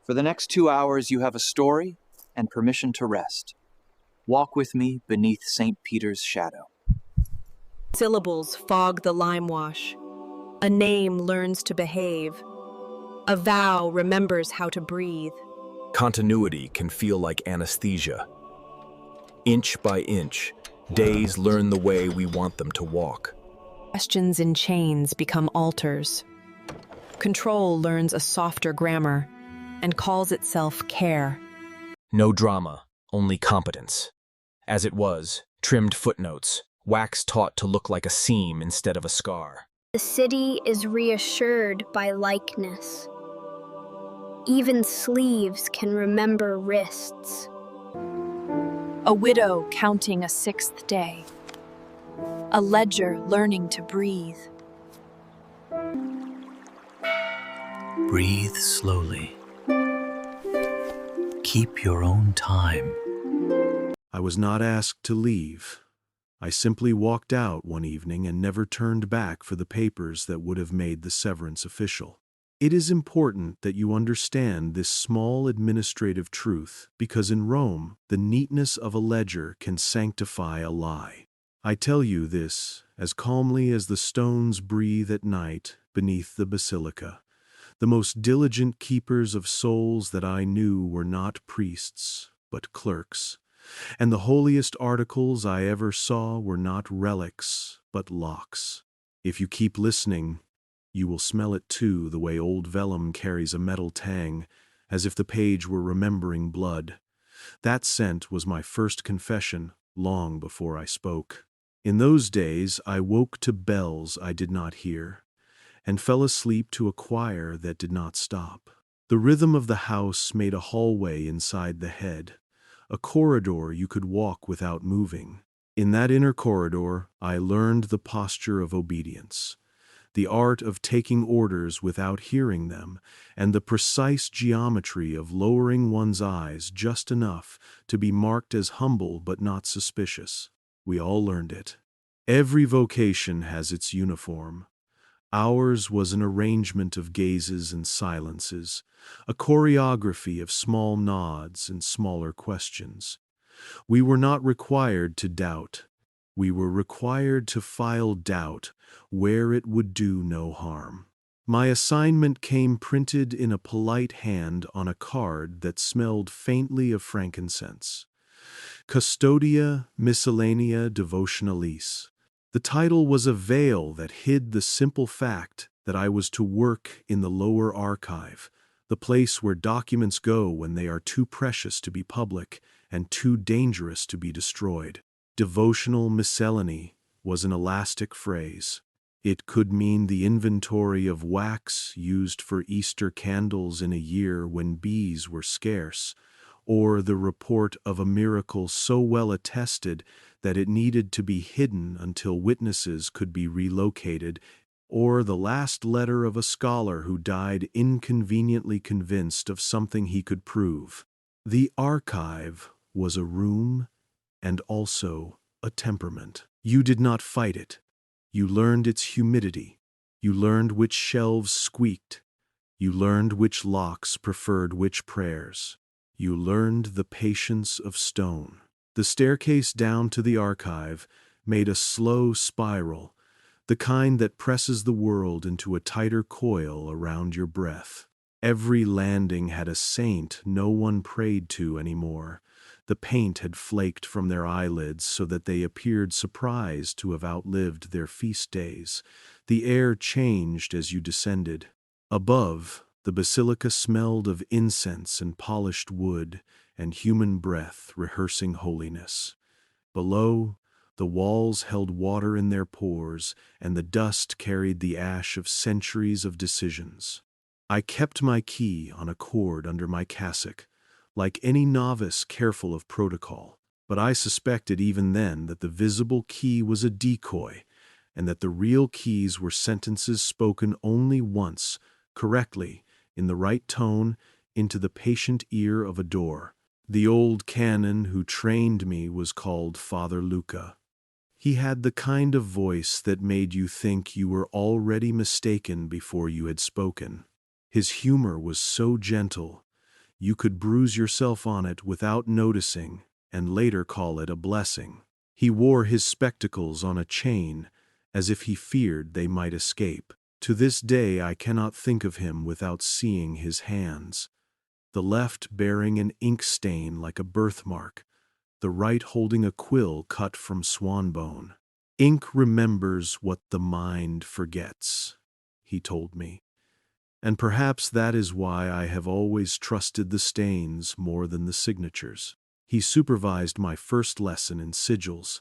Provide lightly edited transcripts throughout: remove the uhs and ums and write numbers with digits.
For the next 2 hours, you have a story and permission to rest. Walk with me beneath St. Peter's shadow. Syllables fog the lime wash. A name learns to behave. A vow remembers how to breathe. Continuity can feel like anesthesia. Inch by inch, days learn the way we want them to walk. Questions in chains become altars. Control learns a softer grammar and calls itself care. No drama, only competence. As it was, trimmed footnotes, wax taught to look like a seam instead of a scar. The city is reassured by likeness. Even sleeves can remember wrists. A widow counting a 6th day. A ledger learning to breathe. Breathe slowly. Keep your own time. I was not asked to leave. I simply walked out one evening and never turned back for the papers that would have made the severance official. It is important that you understand this small administrative truth because in Rome, the neatness of a ledger can sanctify a lie. I tell you this as calmly as the stones breathe at night beneath the basilica. The most diligent keepers of souls that I knew were not priests, but clerks. And the holiest articles I ever saw were not relics, but locks. If you keep listening, you will smell it too, the way old vellum carries a metal tang, as if the page were remembering blood. That scent was my first confession, long before I spoke. In those days I woke to bells I did not hear, and fell asleep to a choir that did not stop. The rhythm of the house made a hallway inside the head, a corridor you could walk without moving. In that inner corridor, I learned the posture of obedience, the art of taking orders without hearing them, and the precise geometry of lowering one's eyes just enough to be marked as humble but not suspicious. We all learned it. Every vocation has its uniform. Ours was an arrangement of gazes and silences, a choreography of small nods and smaller questions. We were not required to doubt. We were required to file doubt where it would do no harm. My assignment came printed in a polite hand on a card that smelled faintly of frankincense. Custodia Miscellanea Devotionalis. The title was a veil that hid the simple fact that I was to work in the lower archive, the place where documents go when they are too precious to be public and too dangerous to be destroyed. Devotional miscellany was an elastic phrase. It could mean the inventory of wax used for Easter candles in a year when bees were scarce, or the report of a miracle so well attested that it needed to be hidden until witnesses could be relocated, or the last letter of a scholar who died inconveniently convinced of something he could prove. The archive was a room and also a temperament. You did not fight it. You learned its humidity. You learned which shelves squeaked. You learned which locks preferred which prayers. You learned the patience of stone. The staircase down to the archive made a slow spiral, the kind that presses the world into a tighter coil around your breath. Every landing had a saint no one prayed to anymore. The paint had flaked from their eyelids so that they appeared surprised to have outlived their feast days. The air changed as you descended. Above, the basilica smelled of incense and polished wood and human breath rehearsing holiness. Below, the walls held water in their pores, and the dust carried the ash of centuries of decisions. I kept my key on a cord under my cassock, like any novice careful of protocol, but I suspected even then that the visible key was a decoy, and that the real keys were sentences spoken only once, correctly, in the right tone, into the patient ear of a door. The old canon who trained me was called Father Luca. He had the kind of voice that made you think you were already mistaken before you had spoken. His humor was so gentle, You could bruise yourself on it without noticing and later call it a blessing. He wore his spectacles on a chain, as if he feared they might escape. To this day I cannot think of him without seeing his hands, the left bearing an ink stain like a birthmark, the right holding a quill cut from swan-bone. Ink remembers what the mind forgets, he told me, and perhaps that is why I have always trusted the stains more than the signatures. He supervised my first lesson in sigils,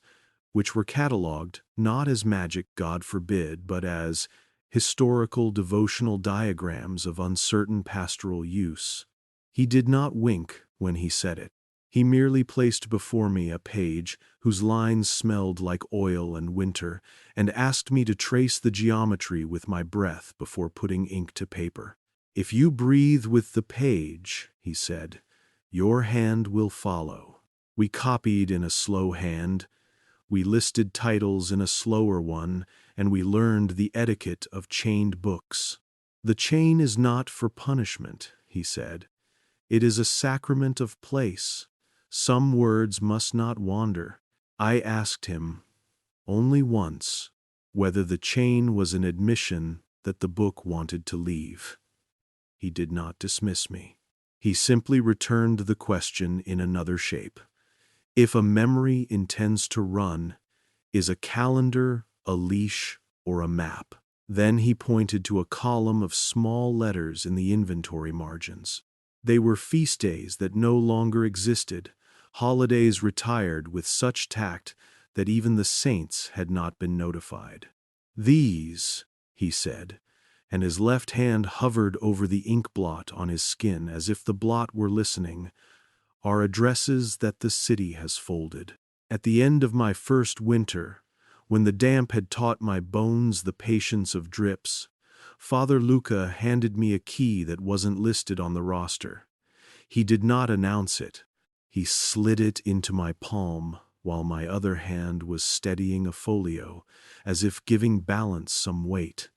which were catalogued not as magic, God forbid, but as historical devotional diagrams of uncertain pastoral use. He did not wink when he said it. He merely placed before me a page whose lines smelled like oil and winter, and asked me to trace the geometry with my breath before putting ink to paper. If you breathe with the page, he said, your hand will follow. We copied in a slow hand, we listed titles in a slower one, and we learned the etiquette of chained books. The chain is not for punishment, he said. It is a sacrament of place. Some words must not wander. I asked him, only once, whether the chain was an admission that the book wanted to leave. He did not dismiss me. He simply returned the question in another shape. If a memory intends to run, is a calendar, a leash, or a map? Then he pointed to a column of small letters in the inventory margins. They were feast days that no longer existed, holidays retired with such tact that even the saints had not been notified. These, he said, and his left hand hovered over the ink blot on his skin as if the blot were listening, are addresses that the city has folded. At the end of my first winter, when the damp had taught my bones the patience of drips, Father Luca handed me a key that wasn't listed on the roster. He did not announce it. He slid it into my palm while my other hand was steadying a folio, as if giving balance some weight.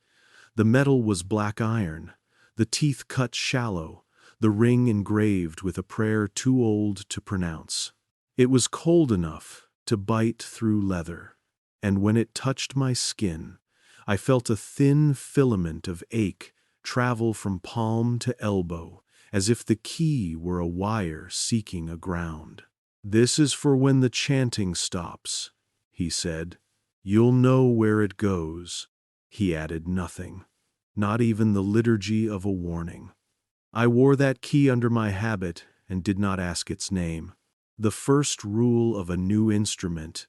The metal was black iron, the teeth cut shallow, the ring engraved with a prayer too old to pronounce. It was cold enough to bite through leather, and when it touched my skin, I felt a thin filament of ache travel from palm to elbow, as if the key were a wire seeking a ground. This is for when the chanting stops, he said. You'll know where it goes. He added nothing, not even the liturgy of a warning. I wore that key under my habit and did not ask its name. The first rule of a new instrument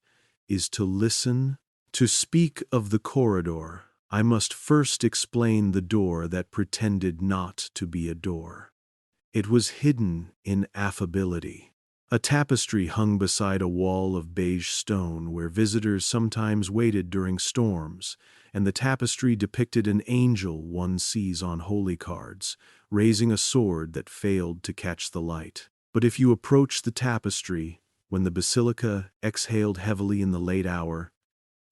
is to listen. To speak of the corridor, I must first explain the door that pretended not to be a door. It was hidden in affability. A tapestry hung beside a wall of beige stone where visitors sometimes waited during storms, and the tapestry depicted an angel one sees on holy cards, raising a sword that failed to catch the light. But if you approached the tapestry, when the basilica exhaled heavily in the late hour,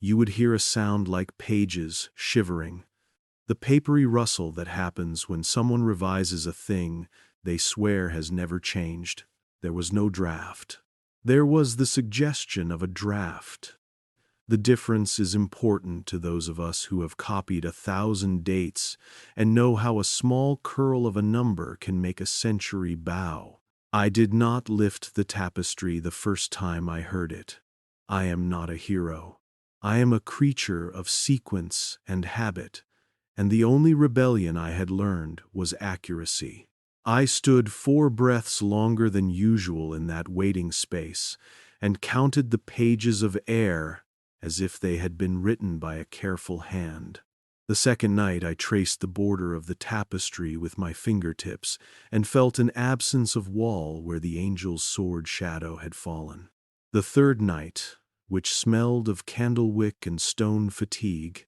you would hear a sound like pages shivering, the papery rustle that happens when someone revises a thing they swear has never changed. There was no draft. There was the suggestion of a draft. The difference is important to those of us who have copied 1,000 dates and know how a small curl of a number can make a century bow. I did not lift the tapestry the first time I heard it. I am not a hero. I am a creature of sequence and habit, and the only rebellion I had learned was accuracy. I stood 4 breaths longer than usual in that waiting space and counted the pages of air as if they had been written by a careful hand. The second night I traced the border of the tapestry with my fingertips and felt an absence of wall where the angel's sword shadow had fallen. The third night, which smelled of candlewick and stone fatigue,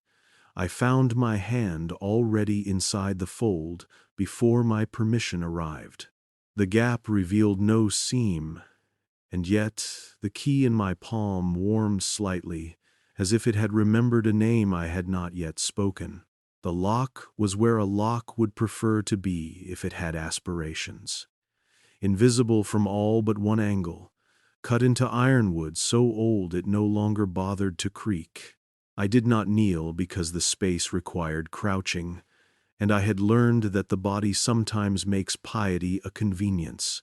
I found my hand already inside the fold before my permission arrived. The gap revealed no seam, and yet the key in my palm warmed slightly, as if it had remembered a name I had not yet spoken. The lock was where a lock would prefer to be if it had aspirations. invisible from all but one angle, cut into ironwood so old it no longer bothered to creak. I did not kneel because the space required crouching, and I had learned that the body sometimes makes piety a convenience.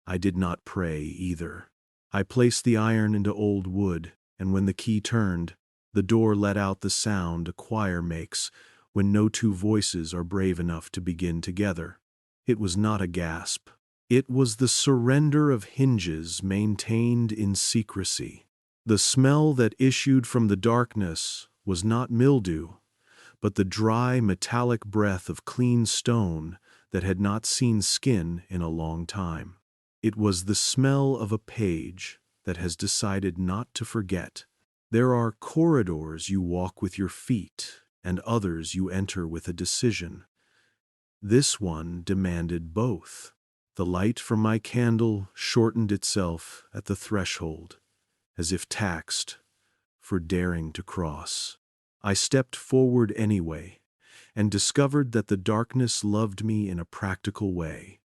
I did not pray either. I placed the iron into old wood, and when the key turned, the door let out the sound a choir makes when no two voices are brave enough to begin together. It was not a gasp. It was the surrender of hinges maintained in secrecy. The smell that issued from the darkness was not mildew, but the dry metallic breath of clean stone that had not seen skin in a long time. It was the smell of a page that has decided not to forget. There are corridors you walk with your feet, and others you enter with a decision. This one demanded both. The light from my candle shortened itself at the threshold, as if taxed for daring to cross. I stepped forward anyway, and discovered that the darkness loved me in a practical way.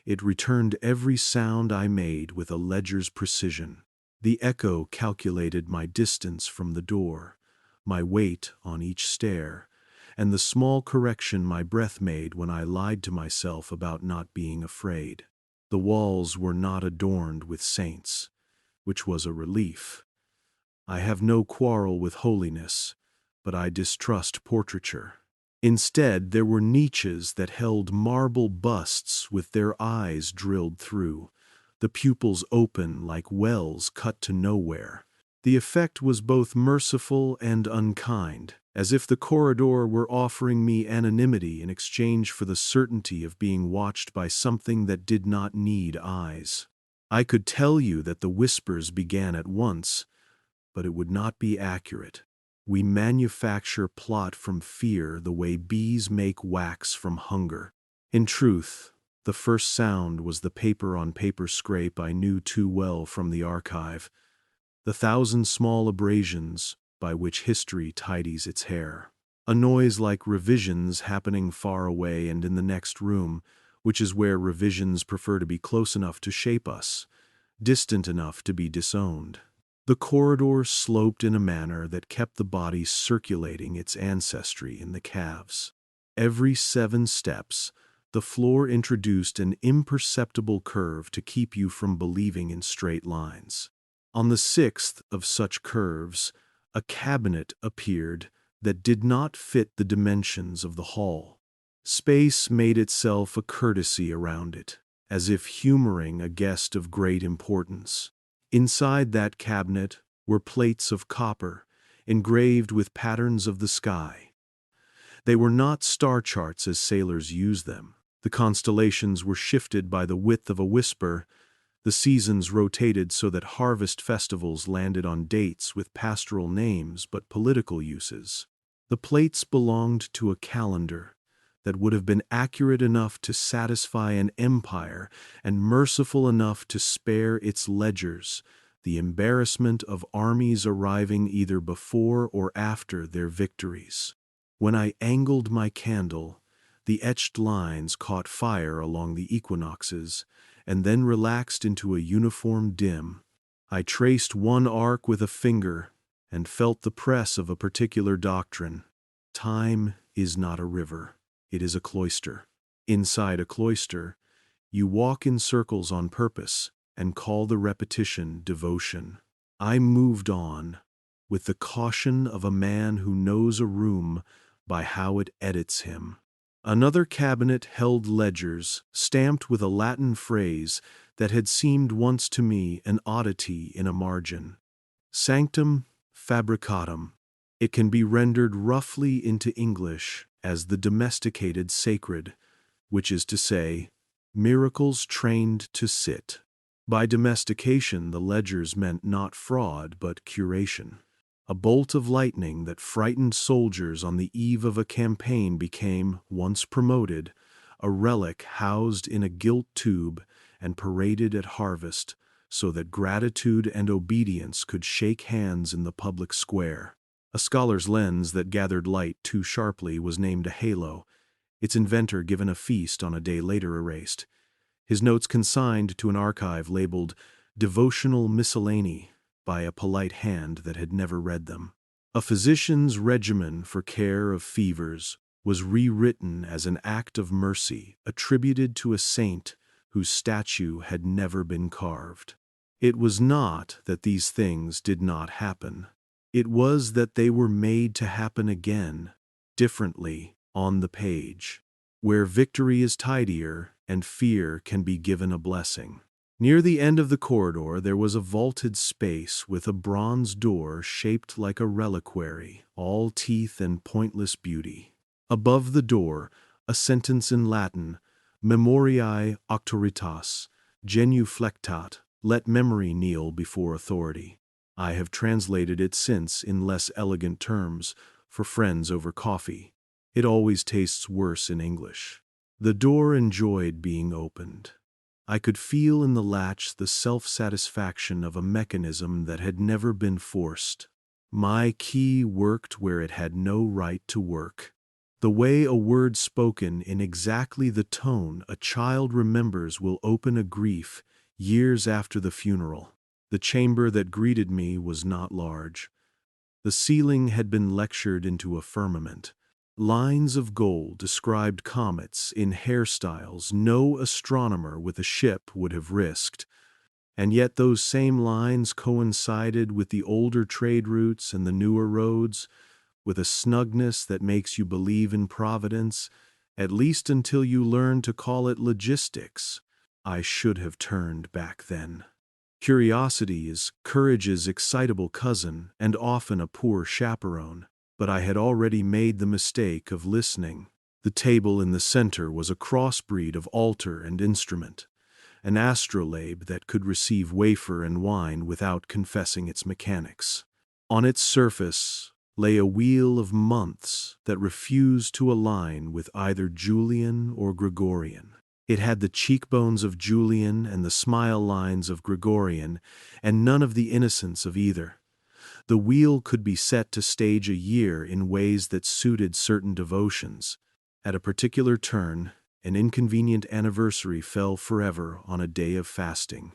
It returned every sound I made with a ledger's precision. The echo calculated my distance from the door, my weight on each stair, and the small correction my breath made when I lied to myself about not being afraid. The walls were not adorned with saints, which was a relief. I have no quarrel with holiness, but I distrust portraiture. Instead, there were niches that held marble busts with their eyes drilled through, the pupils open like wells cut to nowhere. The effect was both merciful and unkind, as if the corridor were offering me anonymity in exchange for the certainty of being watched by something that did not need eyes. I could tell you that the whispers began at once, but it would not be accurate. We manufacture plot from fear the way bees make wax from hunger. In truth, the first sound was the paper-on-paper scrape I knew too well from the archive, the 1,000 small abrasions by which history tidies its hair. A noise like revisions happening far away and in the next room, which is where revisions prefer to be close enough to shape us, distant enough to be disowned. The corridor sloped in a manner that kept the body circulating its ancestry in the calves. Every 7 steps, the floor introduced an imperceptible curve to keep you from believing in straight lines. On the 6th of such curves, a cabinet appeared that did not fit the dimensions of the hall. Space made itself a courtesy around it, as if humoring a guest of great importance. Inside that cabinet were plates of copper, engraved with patterns of the sky. They were not star charts as sailors use them. The constellations were shifted by the width of a whisper. The seasons rotated so that harvest festivals landed on dates with pastoral names but political uses. The plates belonged to a calendar that would have been accurate enough to satisfy an empire and merciful enough to spare its ledgers the embarrassment of armies arriving either before or after their victories. When I angled my candle, the etched lines caught fire along the equinoxes and then relaxed into a uniform dim. I traced one arc with a finger and felt the press of a particular doctrine. Time is not a river. It is a cloister. Inside a cloister, you walk in circles on purpose and call the repetition devotion. I moved on with the caution of a man who knows a room by how it edits him. Another cabinet held ledgers stamped with a Latin phrase that had seemed once to me an oddity in a margin. Sanctum fabricatum. It can be rendered roughly into English as the domesticated sacred, which is to say, miracles trained to sit. By domestication, the ledgers meant not fraud but curation. A bolt of lightning that frightened soldiers on the eve of a campaign became, once promoted, a relic housed in a gilt tube and paraded at harvest so that gratitude and obedience could shake hands in the public square. A scholar's lens that gathered light too sharply was named a halo, its inventor given a feast on a day later erased. his notes consigned to an archive labeled Devotional Miscellany by a polite hand that had never read them. A physician's regimen for care of fevers was rewritten as an act of mercy attributed to a saint whose statue had never been carved. It was not that these things did not happen. It was that they were made to happen again, differently, on the page, where victory is tidier and fear can be given a blessing. Near the end of the corridor there was a vaulted space with a bronze door shaped like a reliquary, all teeth and pointless beauty. Above the door, a sentence in Latin, Memoriae auctoritas, genuflectat, let memory kneel before authority. I have translated it since in less elegant terms for friends over coffee. It always tastes worse in English. The door enjoyed being opened. I could feel in the latch the self-satisfaction of a mechanism that had never been forced. My key worked where it had no right to work. The way a word spoken in exactly the tone a child remembers will open a grief years after the funeral. The chamber that greeted me was not large. The ceiling had been lectured into a firmament. Lines of gold described comets in hairstyles no astronomer with a ship would have risked, and yet those same lines coincided with the older trade routes and the newer roads, with a snugness that makes you believe in providence, at least until you learn to call it logistics. I should have turned back then. Curiosity is courage's excitable cousin and often a poor chaperone. But I had already made the mistake of listening. The table in the center was a crossbreed of altar and instrument, an astrolabe that could receive wafer and wine without confessing its mechanics. On its surface lay a wheel of months that refused to align with either Julian or Gregorian. It had the cheekbones of Julian and the smile lines of Gregorian, and none of the innocence of either. The wheel could be set to stage a year in ways that suited certain devotions. At a particular turn, an inconvenient anniversary fell forever on a day of fasting,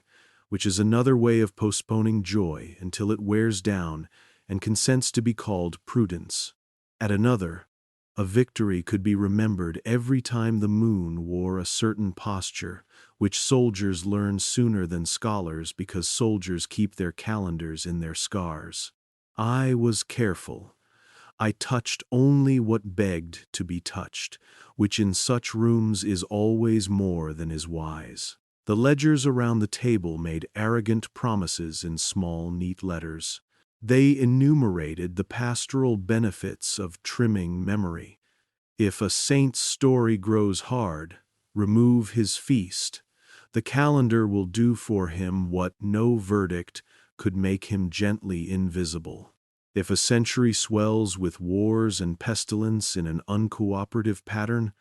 which is another way of postponing joy until it wears down and consents to be called prudence. At another, a victory could be remembered every time the moon wore a certain posture, which soldiers learn sooner than scholars because soldiers keep their calendars in their scars. I was careful. I touched only what begged to be touched, which in such rooms is always more than is wise. The ledgers around the table made arrogant promises in small, neat letters. They enumerated the pastoral benefits of trimming memory. If a saint's story grows hard, remove his feast. The calendar will do for him what no verdict could make him gently invisible. If a century swells with wars and pestilence in an uncooperative pattern,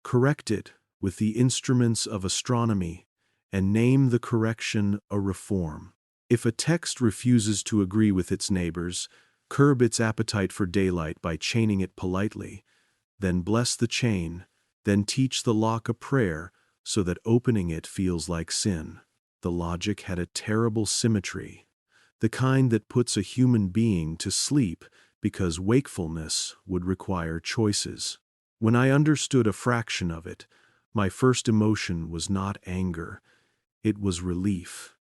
correct it with the instruments of astronomy and name the correction a reform. If a text refuses to agree with its neighbors, curb its appetite for daylight by chaining it politely, then bless the chain, then teach the lock a prayer so that opening it feels like sin. The logic had a terrible symmetry, the kind that puts a human being to sleep because wakefulness would require choices. When I understood a fraction of it, my first emotion was not anger, it was relief.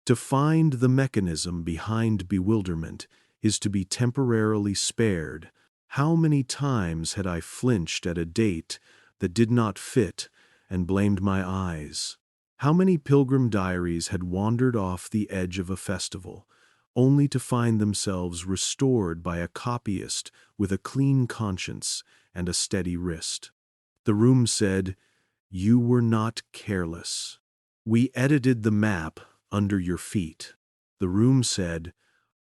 To find the mechanism behind bewilderment is to be temporarily spared. How many times had I flinched at a date that did not fit and blamed my eyes? How many pilgrim diaries had wandered off the edge of a festival, only to find themselves restored by a copyist with a clean conscience and a steady wrist? The room said, "You were not careless. We edited the map under your feet." The room said,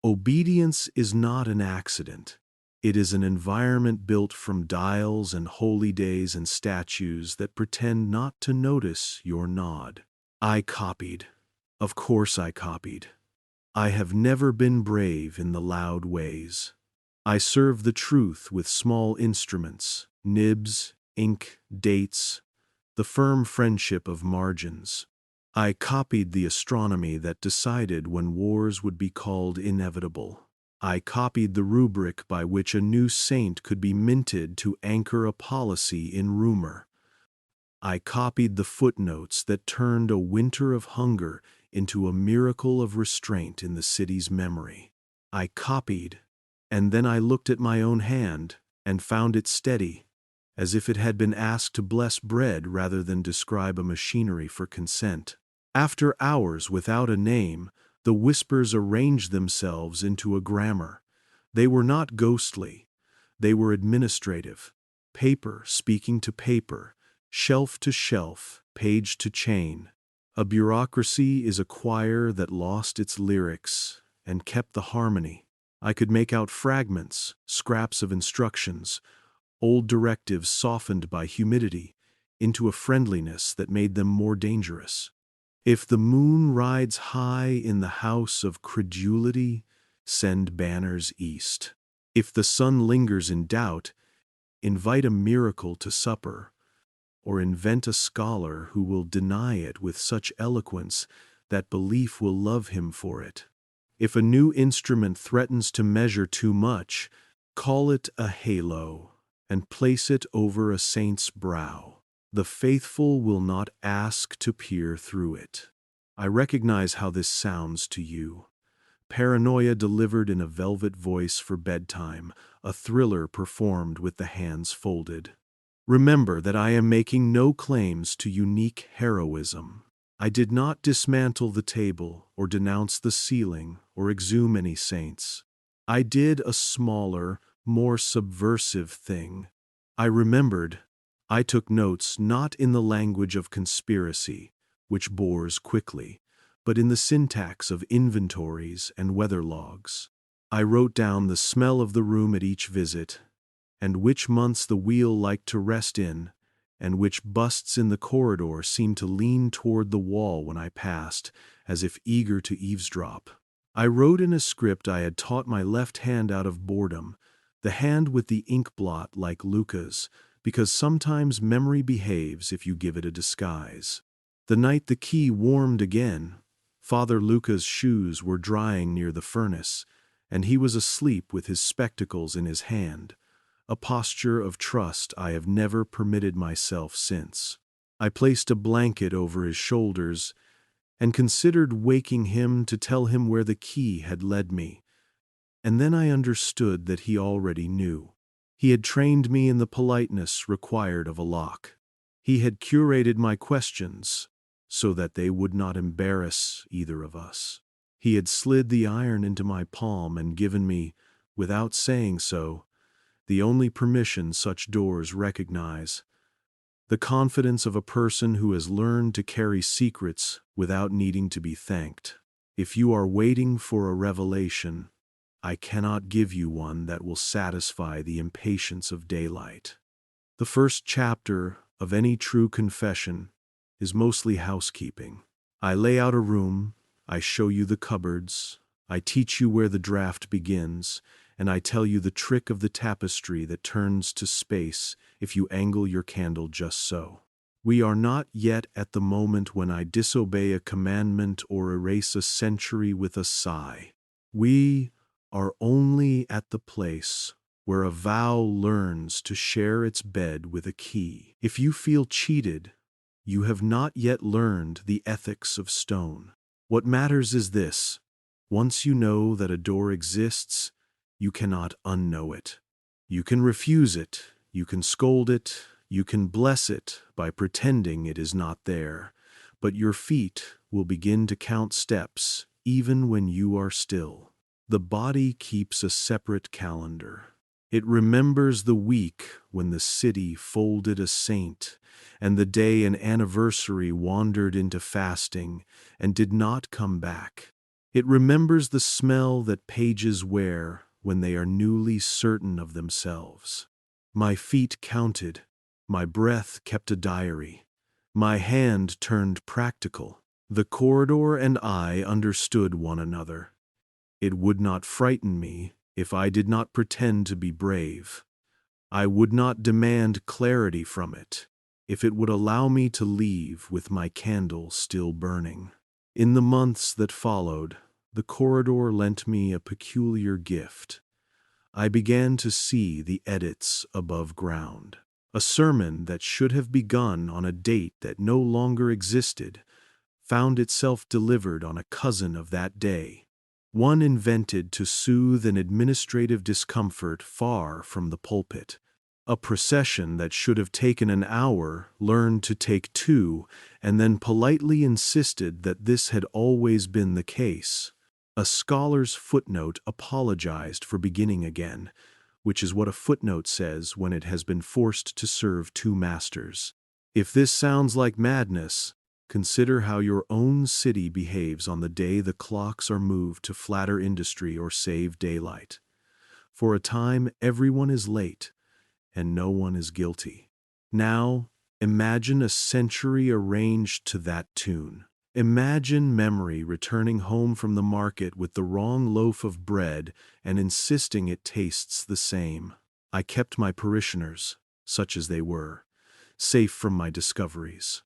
"Obedience is not an accident. It is an environment built from dials and holy days and statues that pretend not to notice your nod." I copied. Of course I copied. I have never been brave in the loud ways. I serve the truth with small instruments, nibs, ink, dates, the firm friendship of margins. I copied the astronomy that decided when wars would be called inevitable. I copied the rubric by which a new saint could be minted to anchor a policy in rumor. I copied the footnotes that turned a winter of hunger into a miracle of restraint in the city's memory. I copied, and then I looked at my own hand and found it steady, as if it had been asked to bless bread rather than describe a machinery for consent. After hours without a name, the whispers arranged themselves into a grammar. They were not ghostly. They were administrative. Paper speaking to paper, shelf to shelf, page to chain. A bureaucracy is a choir that lost its lyrics and kept the harmony. I could make out fragments, scraps of instructions, old directives softened by humidity into a friendliness that made them more dangerous. If the moon rides high in the house of credulity, send banners east. If the sun lingers in doubt, invite a miracle to supper, or invent a scholar who will deny it with such eloquence that belief will love him for it. If a new instrument threatens to measure too much, call it a halo and place it over a saint's brow. The faithful will not ask to peer through it. I recognize how this sounds to you. Paranoia delivered in a velvet voice for bedtime, a thriller performed with the hands folded. Remember that I am making no claims to unique heroism. I did not dismantle the table or denounce the ceiling or exhume any saints. I did a smaller, more subversive thing. I remembered. I took notes not in the language of conspiracy, which bores quickly, but in the syntax of inventories and weather logs. I wrote down the smell of the room at each visit, and which months the wheel liked to rest in, and which busts in the corridor seemed to lean toward the wall when I passed, as if eager to eavesdrop. I wrote in a script I had taught my left hand out of boredom, the hand with the ink blot like Luca's, because sometimes memory behaves if you give it a disguise. The night the key warmed again, Father Luca's shoes were drying near the furnace, and he was asleep with his spectacles in his hand, a posture of trust I have never permitted myself since. I placed a blanket over his shoulders and considered waking him to tell him where the key had led me, and then I understood that he already knew. He had trained me in the politeness required of a lock. He had curated my questions so that they would not embarrass either of us. He had slid the iron into my palm and given me, without saying so, the only permission such doors recognize: the confidence of a person who has learned to carry secrets without needing to be thanked. If you are waiting for a revelation, I cannot give you one that will satisfy the impatience of daylight. The first chapter of any true confession is mostly housekeeping. I lay out a room, I show you the cupboards, I teach you where the draft begins, and I tell you the trick of the tapestry that turns to space if you angle your candle just so. We are not yet at the moment when I disobey a commandment or erase a century with a sigh. We are only at the place where a vow learns to share its bed with a key. If you feel cheated, you have not yet learned the ethics of stone. What matters is this: once you know that a door exists, you cannot unknow it. You can refuse it, you can scold it, you can bless it by pretending it is not there, but your feet will begin to count steps even when you are still. The body keeps a separate calendar. It remembers the week when the city folded a saint, and the day an anniversary wandered into fasting and did not come back. It remembers the smell that pages wear when they are newly certain of themselves. My feet counted, my breath kept a diary, my hand turned practical. The corridor and I understood one another. It would not frighten me if I did not pretend to be brave. I would not demand clarity from it if it would allow me to leave with my candle still burning. In the months that followed, the corridor lent me a peculiar gift. I began to see the edits above ground. A sermon that should have begun on a date that no longer existed found itself delivered on a cousin of that day, one invented to soothe an administrative discomfort far from the pulpit. A procession that should have taken an hour learned to take 2, and then politely insisted that this had always been the case. A scholar's footnote apologized for beginning again, which is what a footnote says when it has been forced to serve 2 masters. If this sounds like madness, consider how your own city behaves on the day the clocks are moved to flatter industry or save daylight. For a time, everyone is late, and no one is guilty. Now, imagine a century arranged to that tune. Imagine memory returning home from the market with the wrong loaf of bread and insisting it tastes the same. I kept my parishioners, such as they were, safe from my discoveries.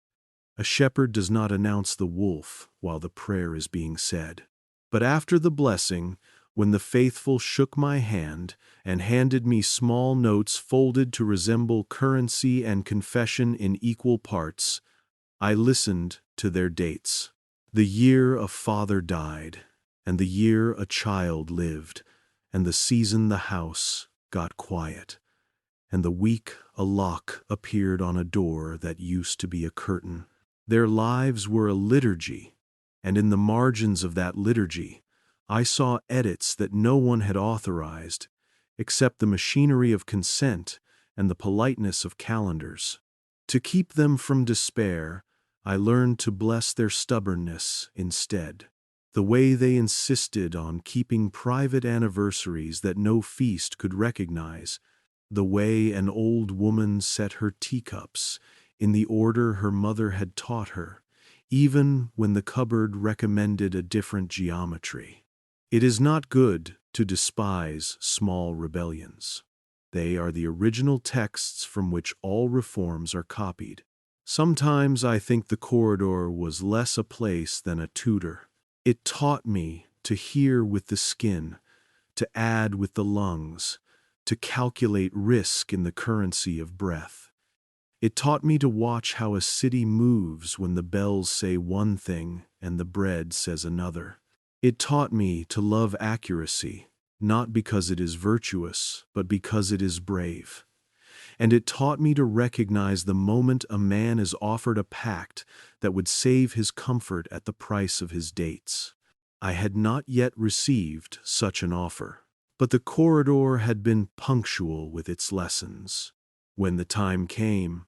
A shepherd does not announce the wolf while the prayer is being said. But after the blessing, when the faithful shook my hand and handed me small notes folded to resemble currency and confession in equal parts, I listened to their dates. The year a father died, and the year a child lived, and the season the house got quiet, and the week a lock appeared on a door that used to be a curtain. Their lives were a liturgy, and in the margins of that liturgy, I saw edits that no one had authorized, except the machinery of consent and the politeness of calendars. To keep them from despair, I learned to bless their stubbornness instead. The way they insisted on keeping private anniversaries that no feast could recognize, the way an old woman set her teacups in the order her mother had taught her, even when the cupboard recommended a different geometry. It is not good to despise small rebellions. They are the original texts from which all reforms are copied. Sometimes I think the corridor was less a place than a tutor. It taught me to hear with the skin, to add with the lungs, to calculate risk in the currency of breath. It taught me to watch how a city moves when the bells say one thing and the bread says another. It taught me to love accuracy, not because it is virtuous, but because it is brave. And it taught me to recognize the moment a man is offered a pact that would save his comfort at the price of his dates. I had not yet received such an offer, but the corridor had been punctual with its lessons. When the time came,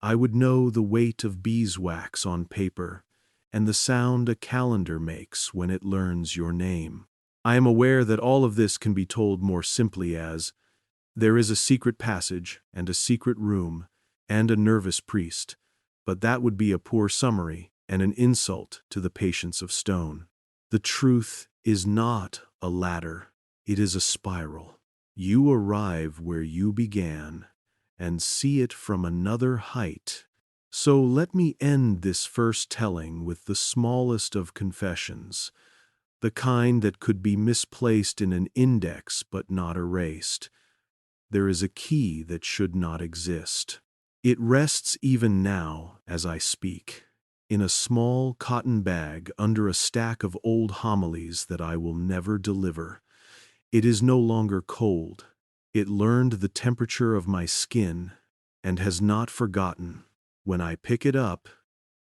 I would know the weight of beeswax on paper and the sound a calendar makes when it learns your name. I am aware that all of this can be told more simply as, there is a secret passage and a secret room and a nervous priest, but that would be a poor summary and an insult to the patience of stone. The truth is not a ladder, it is a spiral. You arrive where you began and see it from another height. So let me end this first telling with the smallest of confessions, the kind that could be misplaced in an index but not erased. There is a key that should not exist. It rests even now, as I speak, in a small cotton bag under a stack of old homilies that I will never deliver. It is no longer cold. It learned the temperature of my skin and has not forgotten. When I pick it up,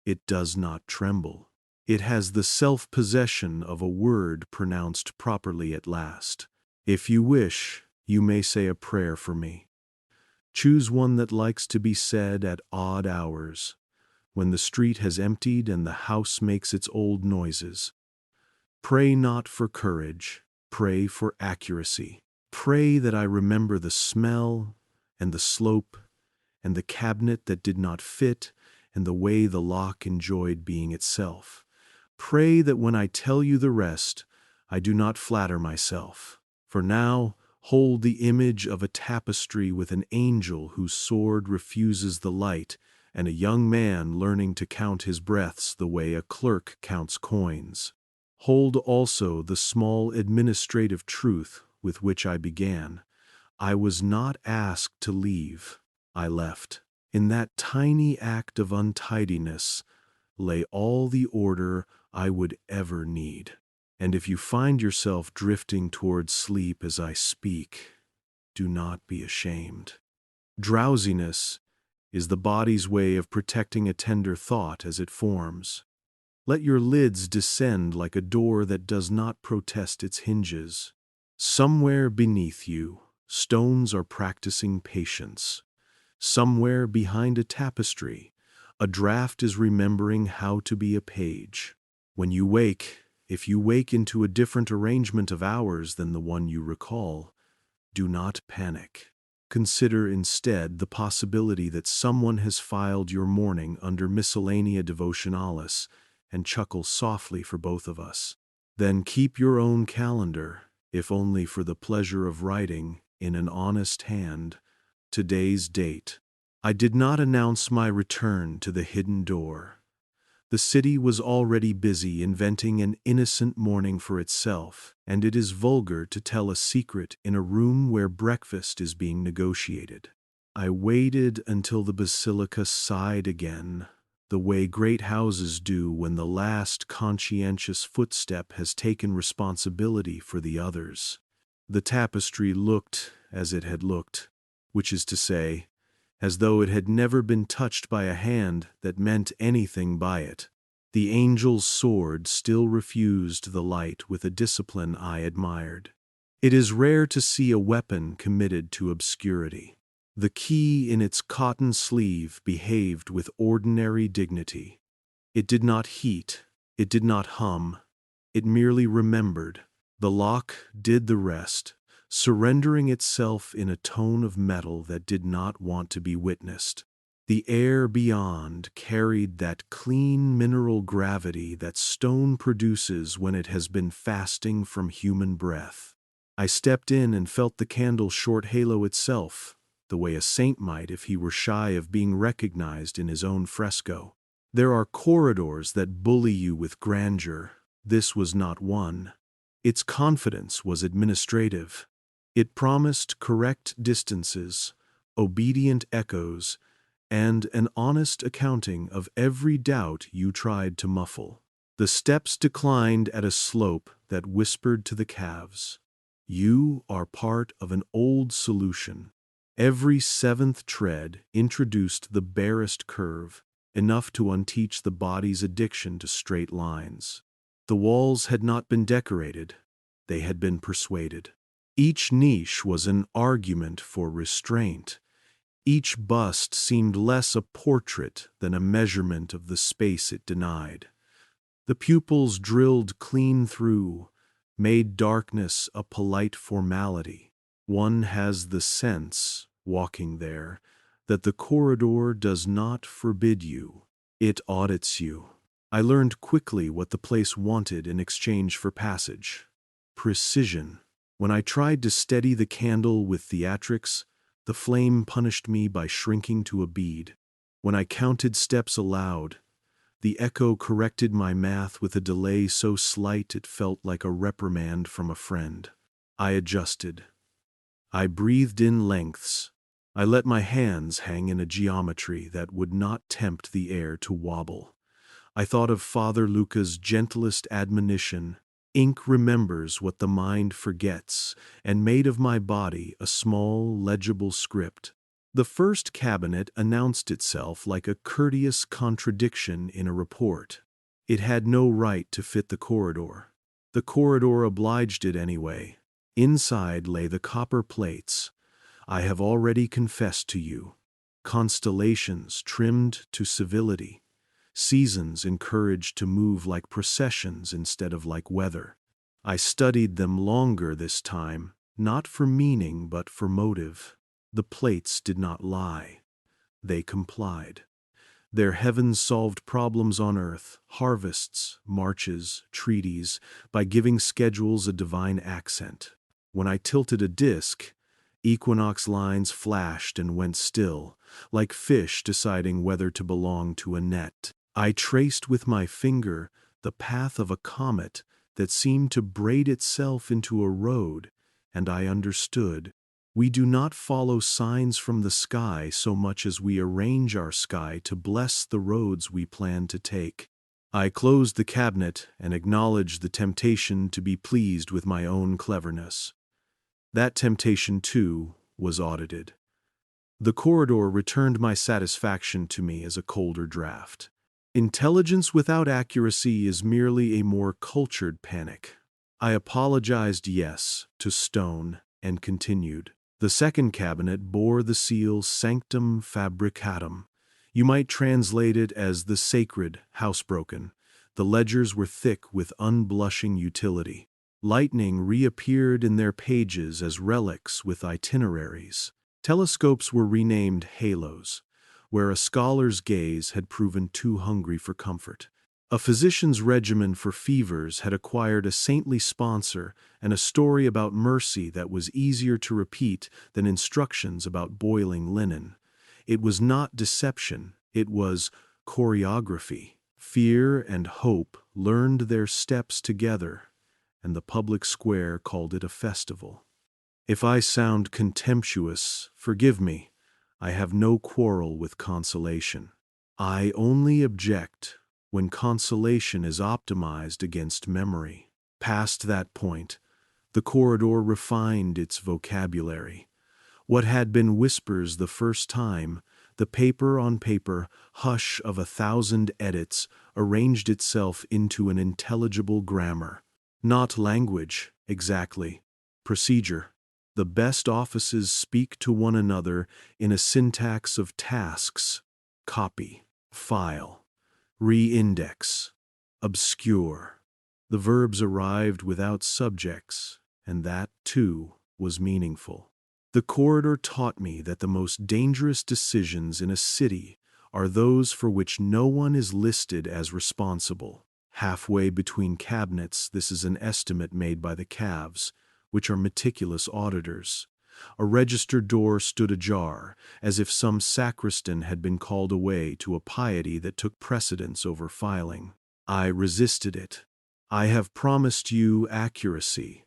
it does not tremble. It has the self-possession of a word pronounced properly at last. If you wish, you may say a prayer for me. Choose one that likes to be said at odd hours, when the street has emptied and the house makes its old noises. Pray not for courage, pray for accuracy. Pray that I remember the smell and the slope and the cabinet that did not fit and the way the lock enjoyed being itself. Pray that when I tell you the rest, I do not flatter myself. For now, hold the image of a tapestry with an angel whose sword refuses the light and a young man learning to count his breaths the way a clerk counts coins. Hold also the small administrative truth with which I began. I was not asked to leave. I left. In that tiny act of untidiness lay all the order I would ever need. And if you find yourself drifting towards sleep as I speak, do not be ashamed. Drowsiness is the body's way of protecting a tender thought as it forms. Let your lids descend like a door that does not protest its hinges. Somewhere beneath you, stones are practicing patience. Somewhere behind a tapestry, a draft is remembering how to be a page. When you wake, if you wake into a different arrangement of hours than the one you recall, do not panic. Consider instead the possibility that someone has filed your morning under Miscellanea Devotionalis and chuckle softly for both of us. Then keep your own calendar, if only for the pleasure of writing, in an honest hand, today's date. I did not announce my return to the hidden door. The city was already busy inventing an innocent morning for itself, and it is vulgar to tell a secret in a room where breakfast is being negotiated. I waited until the basilica sighed again, the way great houses do when the last conscientious footstep has taken responsibility for the others. The tapestry looked as it had looked, which is to say, as though it had never been touched by a hand that meant anything by it. The angel's sword still refused the light with a discipline I admired. It is rare to see a weapon committed to obscurity. The key in its cotton sleeve behaved with ordinary dignity. It did not heat, it did not hum, it merely remembered. The lock did the rest, surrendering itself in a tone of metal that did not want to be witnessed. The air beyond carried that clean mineral gravity that stone produces when it has been fasting from human breath. I stepped in and felt the candle's short halo itself, the way a saint might if he were shy of being recognized in his own fresco. There are corridors that bully you with grandeur. This was not one. Its confidence was administrative. It promised correct distances, obedient echoes, and an honest accounting of every doubt you tried to muffle. The steps declined at a slope that whispered to the calves, "You are part of an old solution." Every seventh tread introduced the barest curve, enough to unteach the body's addiction to straight lines. The walls had not been decorated, they had been persuaded. Each niche was an argument for restraint. Each bust seemed less a portrait than a measurement of the space it denied. The pupils drilled clean through, made darkness a polite formality. One has the sense, walking there, that the corridor does not forbid you. It audits you. I learned quickly what the place wanted in exchange for passage. Precision. When I tried to steady the candle with theatrics, the flame punished me by shrinking to a bead. When I counted steps aloud, the echo corrected my math with a delay so slight it felt like a reprimand from a friend. I adjusted. I breathed in lengths. I let my hands hang in a geometry that would not tempt the air to wobble. I thought of Father Luca's gentlest admonition, "Ink remembers what the mind forgets," and made of my body a small, legible script. The first cabinet announced itself like a courteous contradiction in a report. It had no right to fit the corridor. The corridor obliged it anyway. Inside lay the copper plates. I have already confessed to you. Constellations trimmed to civility. Seasons encouraged to move like processions instead of like weather. I studied them longer this time, not for meaning but for motive. The plates did not lie. They complied. Their heavens solved problems on earth, harvests, marches, treaties, by giving schedules a divine accent. When I tilted a disc, Equinox lines flashed and went still, like fish deciding whether to belong to a net. I traced with my finger the path of a comet that seemed to braid itself into a road, and I understood. We do not follow signs from the sky so much as we arrange our sky to bless the roads we plan to take. I closed the cabinet and acknowledged the temptation to be pleased with my own cleverness. That temptation, too, was audited. The corridor returned my satisfaction to me as a colder draft. Intelligence without accuracy is merely a more cultured panic. I apologized yes to Stone and continued. The second cabinet bore the seal Sanctum Fabricatum. You might translate it as the sacred housebroken. The ledgers were thick with unblushing utility. Lightning reappeared in their pages as relics with itineraries. Telescopes were renamed halos, where a scholar's gaze had proven too hungry for comfort. A physician's regimen for fevers had acquired a saintly sponsor and a story about mercy that was easier to repeat than instructions about boiling linen. It was not deception, it was choreography. Fear and hope learned their steps together, and the public square called it a festival. If I sound contemptuous, forgive me. I have no quarrel with consolation. I only object when consolation is optimized against memory. Past that point, the corridor refined its vocabulary. What had been whispers the first time, the paper-on-paper hush of 1,000 edits arranged itself into an intelligible grammar. Not language, exactly. Procedure. The best offices speak to one another in a syntax of tasks: copy, file, re-index, obscure. The verbs arrived without subjects, and that, too, was meaningful. The corridor taught me that the most dangerous decisions in a city are those for which no one is listed as responsible. Halfway between cabinets, this is an estimate made by the calves, which are meticulous auditors. A register door stood ajar, as if some sacristan had been called away to a piety that took precedence over filing. I resisted it. I have promised you accuracy,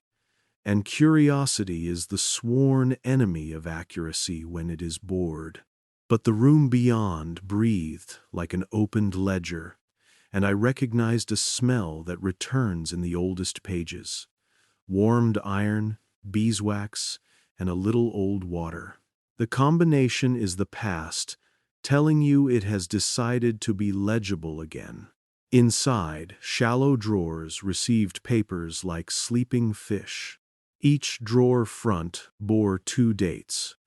and curiosity is the sworn enemy of accuracy when it is bored. But the room beyond breathed like an opened ledger, and I recognized a smell that returns in the oldest pages: warmed iron, beeswax, and a little old water. The combination is the past, telling you it has decided to be legible again. Inside, shallow drawers received papers like sleeping fish. Each drawer front bore 2 dates,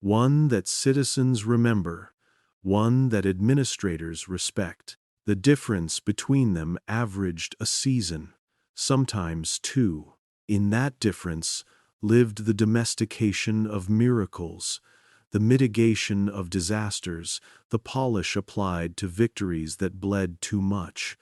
one that citizens remember, one that administrators respect. The difference between them averaged a season, sometimes 2. In that difference lived the domestication of miracles, the mitigation of disasters, the polish applied to victories that bled too much.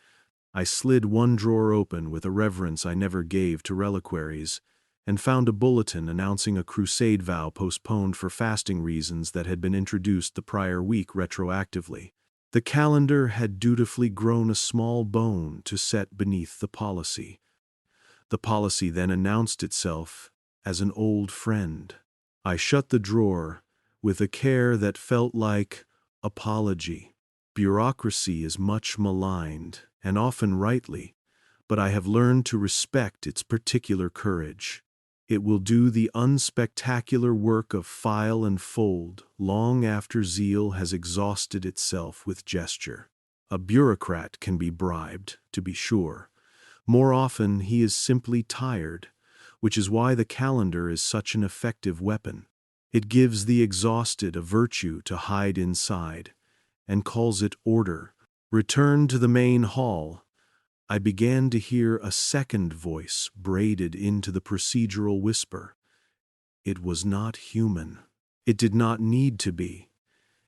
I slid one drawer open with a reverence I never gave to reliquaries, and found a bulletin announcing a crusade vow postponed for fasting reasons that had been introduced the prior week retroactively. The calendar had dutifully grown a small bone to set beneath the policy. The policy then announced itself as an old friend. I shut the drawer with a care that felt like apology. Bureaucracy is much maligned, and often rightly, but I have learned to respect its particular courage. It will do the unspectacular work of file and fold long after zeal has exhausted itself with gesture. A bureaucrat can be bribed, to be sure. More often he is simply tired, which is why the calendar is such an effective weapon. It gives the exhausted a virtue to hide inside, and calls it order. Returned to the main hall, I began to hear a second voice braided into the procedural whisper. It was not human. It did not need to be.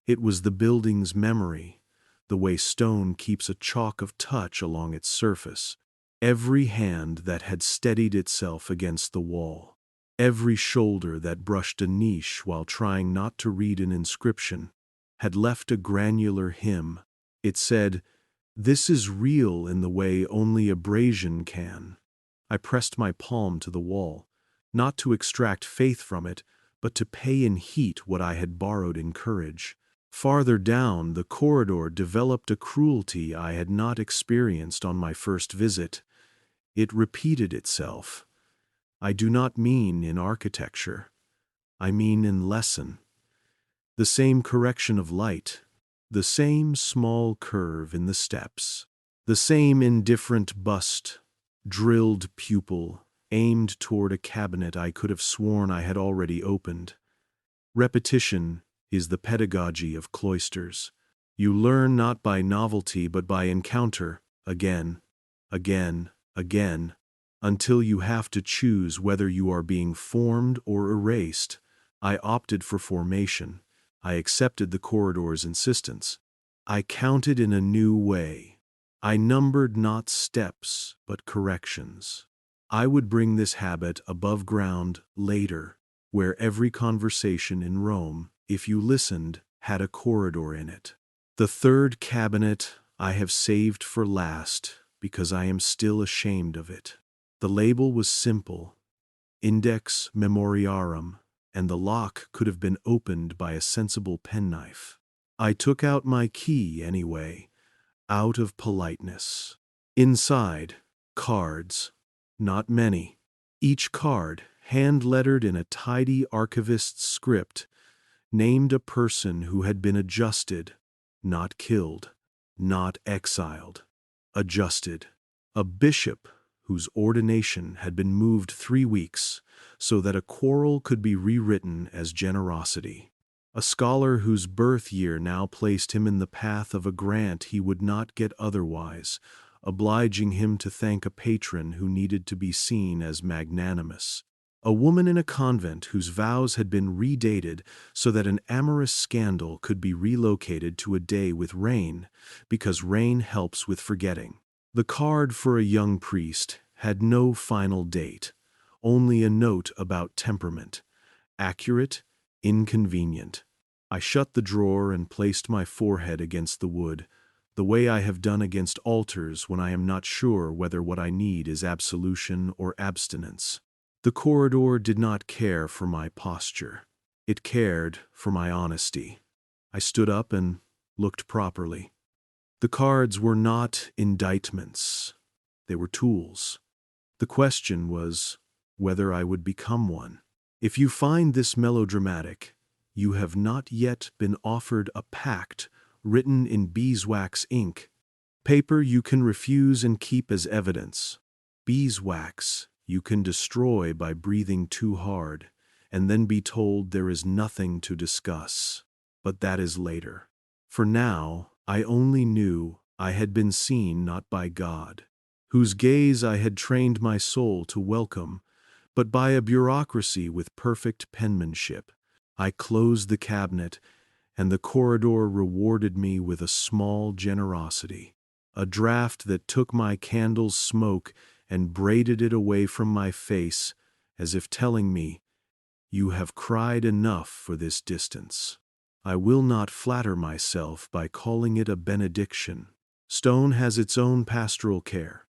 It was the building's memory, the way stone keeps a chalk of touch along its surface. Every hand that had steadied itself against the wall, Every shoulder that brushed a niche while trying not to read an inscription had left a granular hymn. It said, "This is real in the way only abrasion can." I pressed my palm to the wall, not to extract faith from it, but to pay in heat what I had borrowed in courage. Farther down, the corridor developed a cruelty I had not experienced on my first visit. It repeated itself. I do not mean in architecture. I mean in lesson. The same correction of light, the same small curve in the steps, the same indifferent bust, drilled pupil, aimed toward a cabinet I could have sworn I had already opened. Repetition is the pedagogy of cloisters. You learn not by novelty but by encounter, again, again, again, until you have to choose whether you are being formed or erased. I opted for formation. I accepted the corridor's insistence. I counted in a new way. I numbered not steps, but corrections. I would bring this habit above ground later, where every conversation in Rome, if you listened, had a corridor in it. The third cabinet I have saved for last, because I am still ashamed of it. The label was simple, Index Memoriarum, and the lock could have been opened by a sensible penknife. I took out my key anyway, out of politeness. Inside, cards, not many. Each card, hand-lettered in a tidy archivist's script, named a person who had been adjusted, not killed, not exiled, adjusted. A bishop whose ordination had been moved 3 weeks so that a quarrel could be rewritten as generosity. A scholar whose birth year now placed him in the path of a grant he would not get otherwise, obliging him to thank a patron who needed to be seen as magnanimous. A woman in a convent whose vows had been redated so that an amorous scandal could be relocated to a day with rain, because rain helps with forgetting. The card for a young priest had no final date, only a note about temperament. Accurate, inconvenient. I shut the drawer and placed my forehead against the wood, the way I have done against altars when I am not sure whether what I need is absolution or abstinence. The corridor did not care for my posture. It cared for my honesty. I stood up and looked properly. The cards were not indictments. They were tools. The question was whether I would become one. If you find this melodramatic, you have not yet been offered a pact written in beeswax ink, paper you can refuse and keep as evidence. Beeswax you can destroy by breathing too hard, and then be told there is nothing to discuss. But that is later. For now, I only knew I had been seen not by God, whose gaze I had trained my soul to welcome, but by a bureaucracy with perfect penmanship. I closed the cabinet, and the corridor rewarded me with a small generosity, a draught that took my candle's smoke and braided it away from my face, as if telling me, "You have cried enough for this distance." I will not flatter myself by calling it a benediction. Stone has its own pastoral care.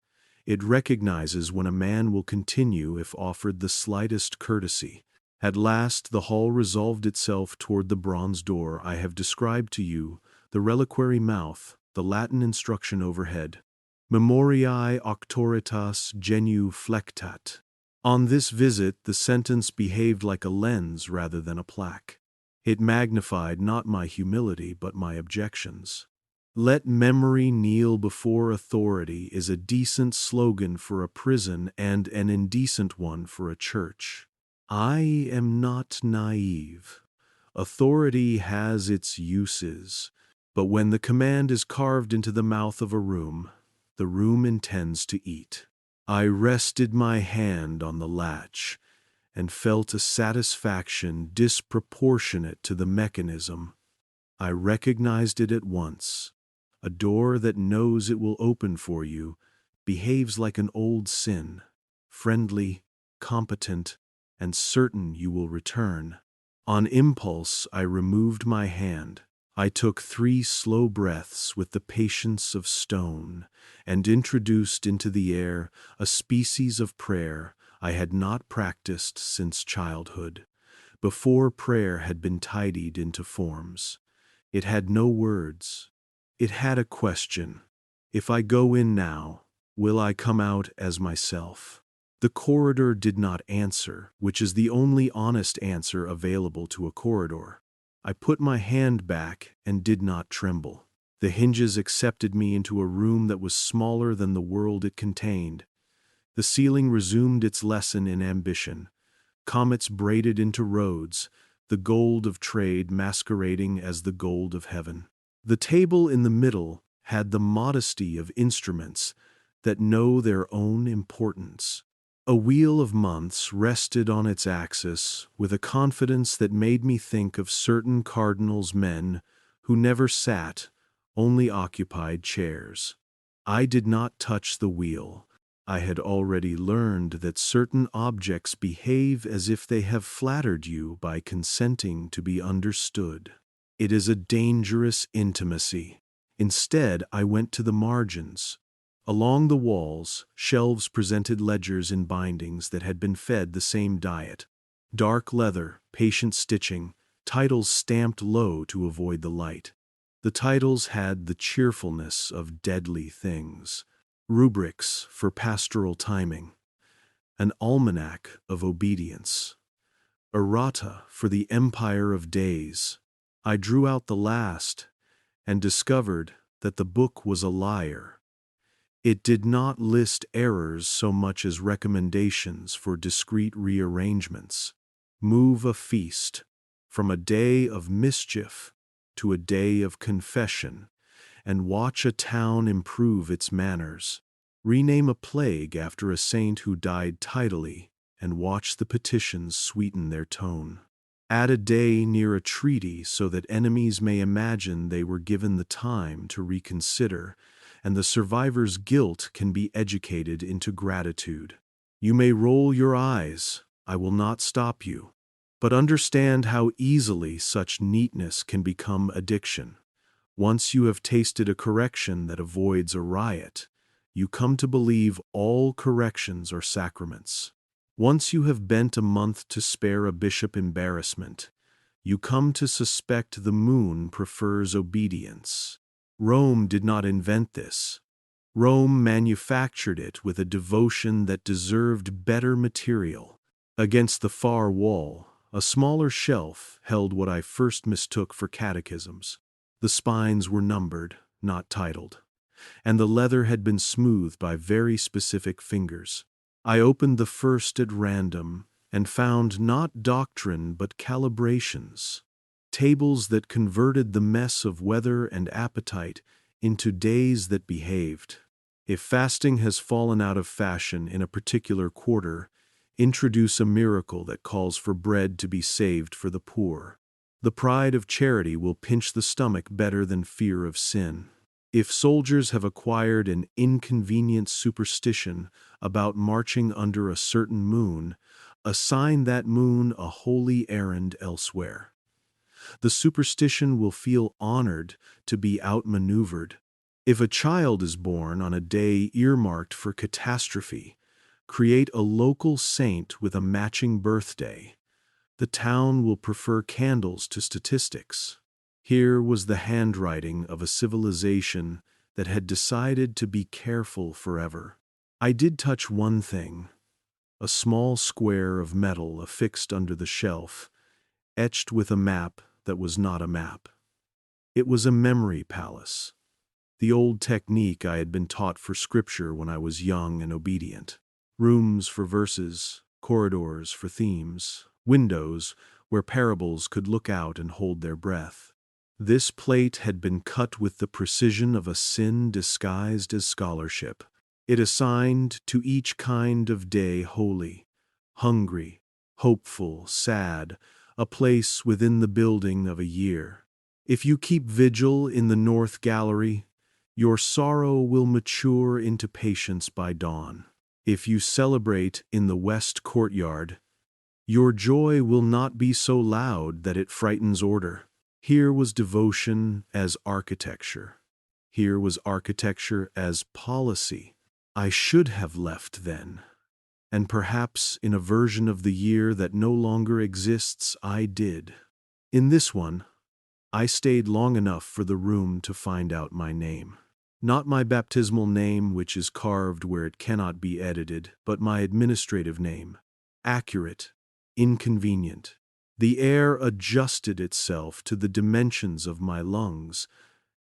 It recognizes when a man will continue if offered the slightest courtesy. At last the hall resolved itself toward the bronze door I have described to you, the reliquary mouth, the Latin instruction overhead. Memoriae auctoritas genu flectat. On this visit the sentence behaved like a lens rather than a plaque. It magnified not my humility but my objections. Let memory kneel before authority is a decent slogan for a prison and an indecent one for a church. I am not naive. Authority has its uses, but when the command is carved into the mouth of a room, the room intends to eat. I rested my hand on the latch and felt a satisfaction disproportionate to the mechanism. I recognized it at once. A door that knows it will open for you behaves like an old sin, friendly, competent, and certain you will return. On impulse, I removed my hand. I took 3 slow breaths with the patience of stone, and introduced into the air a species of prayer I had not practiced since childhood, before prayer had been tidied into forms. It had no words. It had a question. If I go in now, will I come out as myself? The corridor did not answer, which is the only honest answer available to a corridor. I put my hand back and did not tremble. The hinges accepted me into a room that was smaller than the world it contained. The ceiling resumed its lesson in ambition. Comets braided into roads, the gold of trade masquerading as the gold of heaven. The table in the middle had the modesty of instruments that know their own importance. A wheel of months rested on its axis with a confidence that made me think of certain cardinals' men who never sat, only occupied chairs. I did not touch the wheel. I had already learned that certain objects behave as if they have flattered you by consenting to be understood. It is a dangerous intimacy. Instead, I went to the margins. Along the walls, shelves presented ledgers in bindings that had been fed the same diet. Dark leather, patient stitching, titles stamped low to avoid the light. The titles had the cheerfulness of deadly things. Rubrics for pastoral timing. An almanac of obedience. Errata for the empire of days. I drew out the last and discovered that the book was a liar. It did not list errors so much as recommendations for discreet rearrangements. Move a feast from a day of mischief to a day of confession, and watch a town improve its manners. Rename a plague after a saint who died tidily, and watch the petitions sweeten their tone. Add a day near a treaty so that enemies may imagine they were given the time to reconsider, and the survivor's guilt can be educated into gratitude. You may roll your eyes, I will not stop you, but understand how easily such neatness can become addiction. Once you have tasted a correction that avoids a riot, you come to believe all corrections are sacraments. Once you have bent a month to spare a bishop embarrassment, you come to suspect the moon prefers obedience. Rome did not invent this. Rome manufactured it with a devotion that deserved better material. Against the far wall, a smaller shelf held what I first mistook for catechisms. The spines were numbered, not titled, and the leather had been smoothed by very specific fingers. I opened the first at random and found not doctrine but calibrations. Tables that converted the mess of weather and appetite into days that behaved. If fasting has fallen out of fashion in a particular quarter, introduce a miracle that calls for bread to be saved for the poor. The pride of charity will pinch the stomach better than fear of sin. If soldiers have acquired an inconvenient superstition about marching under a certain moon, assign that moon a holy errand elsewhere. The superstition will feel honored to be outmaneuvered. If a child is born on a day earmarked for catastrophe, create a local saint with a matching birthday. The town will prefer candles to statistics. Here was the handwriting of a civilization that had decided to be careful forever. I did touch one thing, a small square of metal affixed under the shelf, etched with a map that was not a map. It was a memory palace, the old technique I had been taught for scripture when I was young and obedient. Rooms for verses, corridors for themes, windows where parables could look out and hold their breath. This plate had been cut with the precision of a sin disguised as scholarship. It assigned to each kind of day holy, hungry, hopeful, sad, a place within the building of a year. If you keep vigil in the north gallery, your sorrow will mature into patience by dawn. If you celebrate in the west courtyard, Your joy will not be so loud that it frightens order. Here was devotion as architecture. Here was architecture as policy. I should have left then. And perhaps in a version of the year that no longer exists, I did. In this one, I stayed long enough for the room to find out my name. Not my baptismal name, which is carved where it cannot be edited, but my administrative name. Accurate, inconvenient. The air adjusted itself to the dimensions of my lungs,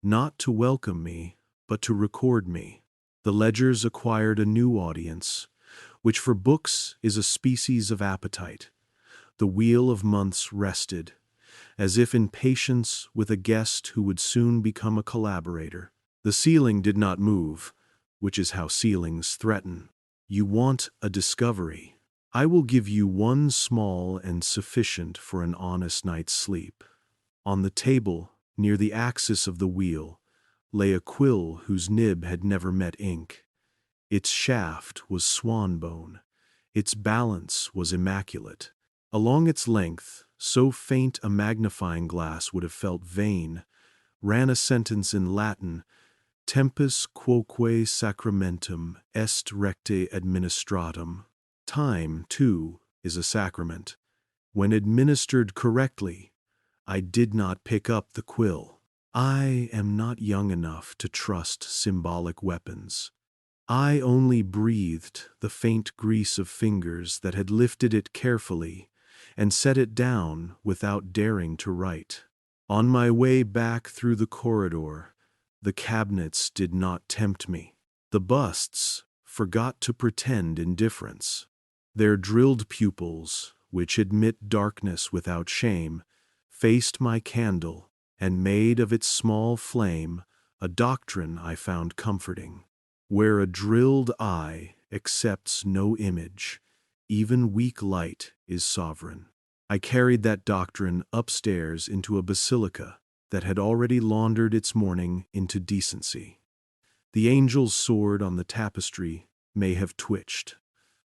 not to welcome me, but to record me. The ledgers acquired a new audience, which for books is a species of appetite. The wheel of months rested, as if in patience with a guest who would soon become a collaborator. The ceiling did not move, which is how ceilings threaten. You want a discovery. I will give you one small and sufficient for an honest night's sleep. On the table, near the axis of the wheel, lay a quill whose nib had never met ink. Its shaft was swan-bone. Its balance was immaculate. Along its length, so faint a magnifying glass would have felt vain, ran a sentence in Latin: Tempus quoque sacramentum est recte administratum. Time, too, is a sacrament. When administered correctly, I did not pick up the quill. I am not young enough to trust symbolic weapons. I only breathed the faint grease of fingers that had lifted it carefully and set it down without daring to write. On my way back through the corridor, the cabinets did not tempt me. The busts forgot to pretend indifference. Their drilled pupils, which admit darkness without shame, faced my candle and made of its small flame a doctrine I found comforting. Where a drilled eye accepts no image, even weak light is sovereign. I carried that doctrine upstairs into a basilica that had already laundered its mourning into decency. The angel's sword on the tapestry may have twitched.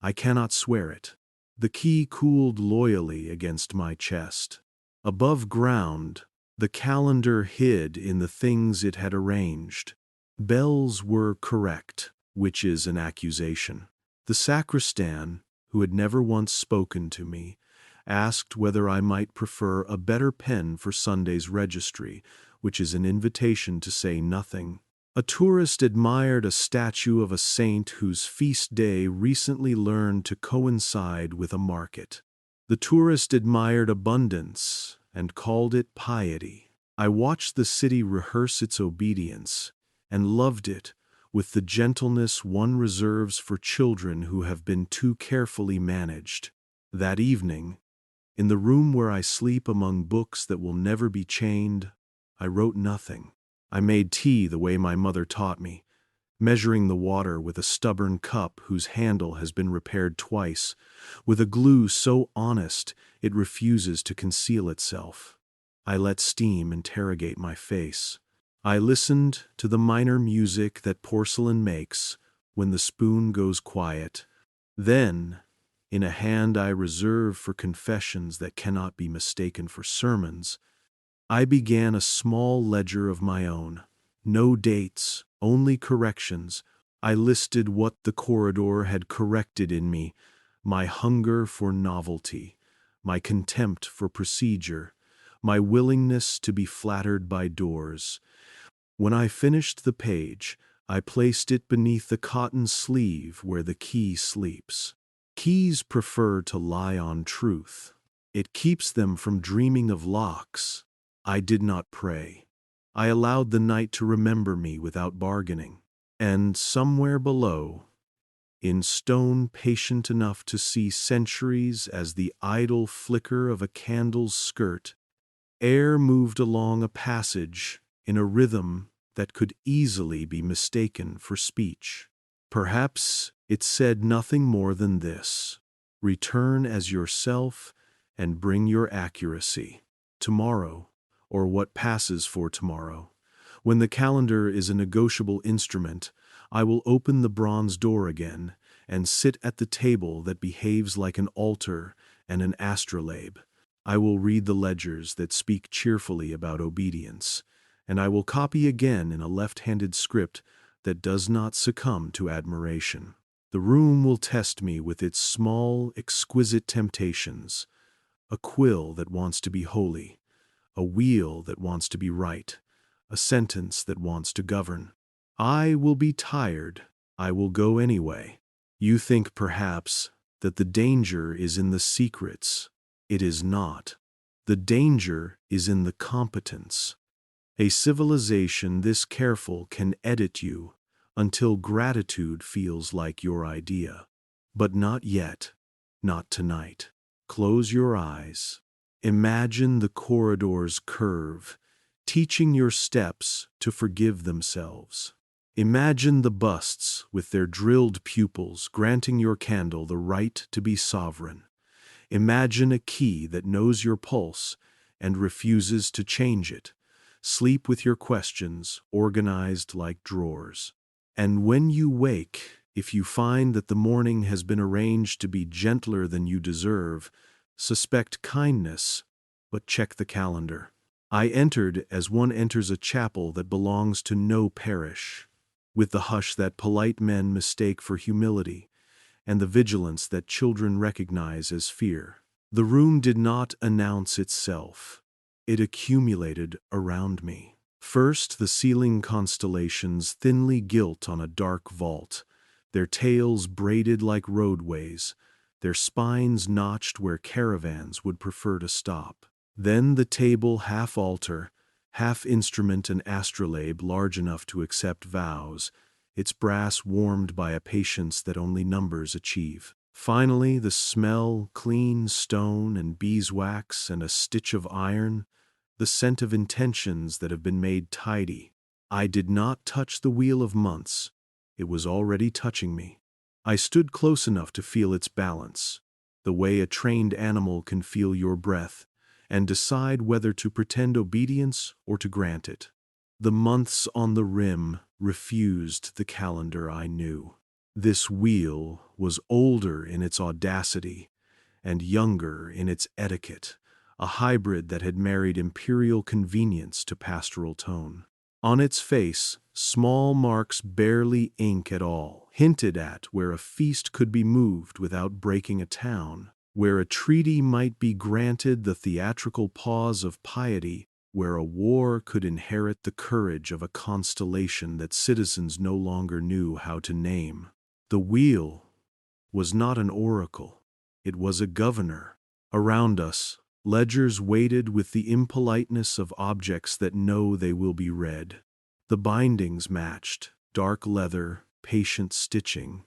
I cannot swear it. The key cooled loyally against my chest. Above ground, the calendar hid in the things it had arranged. Bells were correct, which is an accusation. The sacristan, who had never once spoken to me, asked whether I might prefer a better pen for Sunday's registry, which is an invitation to say nothing. A tourist admired a statue of a saint whose feast day recently learned to coincide with a market. The tourist admired abundance and called it piety. I watched the city rehearse its obedience and loved it with the gentleness one reserves for children who have been too carefully managed. That evening, in the room where I sleep among books that will never be chained, I wrote nothing. I made tea the way my mother taught me, measuring the water with a stubborn cup whose handle has been repaired twice, with a glue so honest it refuses to conceal itself. I let steam interrogate my face. I listened to the minor music that porcelain makes when the spoon goes quiet. Then, in a hand I reserve for confessions that cannot be mistaken for sermons, I began a small ledger of my own. No dates, only corrections. I listed what the corridor had corrected in me: my hunger for novelty, my contempt for procedure, my willingness to be flattered by doors. When I finished the page, I placed it beneath the cotton sleeve where the key sleeps. Keys prefer to lie on truth. It keeps them from dreaming of locks. I did not pray. I allowed the night to remember me without bargaining. And somewhere below, in stone patient enough to see centuries as the idle flicker of a candle's skirt, air moved along a passage in a rhythm that could easily be mistaken for speech. Perhaps it said nothing more than this: return as yourself and bring your accuracy. Tomorrow, or what passes for tomorrow, when the calendar is a negotiable instrument, I will open the bronze door again and sit at the table that behaves like an altar and an astrolabe. I will read the ledgers that speak cheerfully about obedience, and I will copy again in a left-handed script that does not succumb to admiration. The room will test me with its small, exquisite temptations, a quill that wants to be holy, a wheel that wants to be right, a sentence that wants to govern. I will be tired. I will go anyway. You think, perhaps, that the danger is in the secrets. It is not. The danger is in the competence. A civilization this careful can edit you until gratitude feels like your idea. But not yet. Not tonight. Close your eyes. Imagine the corridor's curve, teaching your steps to forgive themselves. Imagine the busts with their drilled pupils granting your candle the right to be sovereign. Imagine a key that knows your pulse and refuses to change it. Sleep with your questions organized like drawers. And when you wake, if you find that the morning has been arranged to be gentler than you deserve, suspect kindness, but check the calendar. I entered as one enters a chapel that belongs to no parish, with the hush that polite men mistake for humility, and the vigilance that children recognize as fear. The room did not announce itself. It accumulated around me. First, the ceiling constellations thinly gilt on a dark vault, their tails braided like roadways, their spines notched where caravans would prefer to stop. Then the table half-altar, half-instrument and astrolabe large enough to accept vows, its brass warmed by a patience that only numbers achieve. Finally, the smell, clean stone and beeswax and a stitch of iron, the scent of intentions that have been made tidy. I did not touch the wheel of months. It was already touching me. I stood close enough to feel its balance, the way a trained animal can feel your breath, and decide whether to pretend obedience or to grant it. The months on the rim refused the calendar I knew. This wheel was older in its audacity and younger in its etiquette, a hybrid that had married imperial convenience to pastoral tone. On its face, small marks barely ink at all, hinted at where a feast could be moved without breaking a town, where a treaty might be granted the theatrical pause of piety, where a war could inherit the courage of a constellation that citizens no longer knew how to name. The wheel was not an oracle. It was a governor. Around us, ledgers waited with the impoliteness of objects that know they will be read. The bindings matched, dark leather, patient stitching,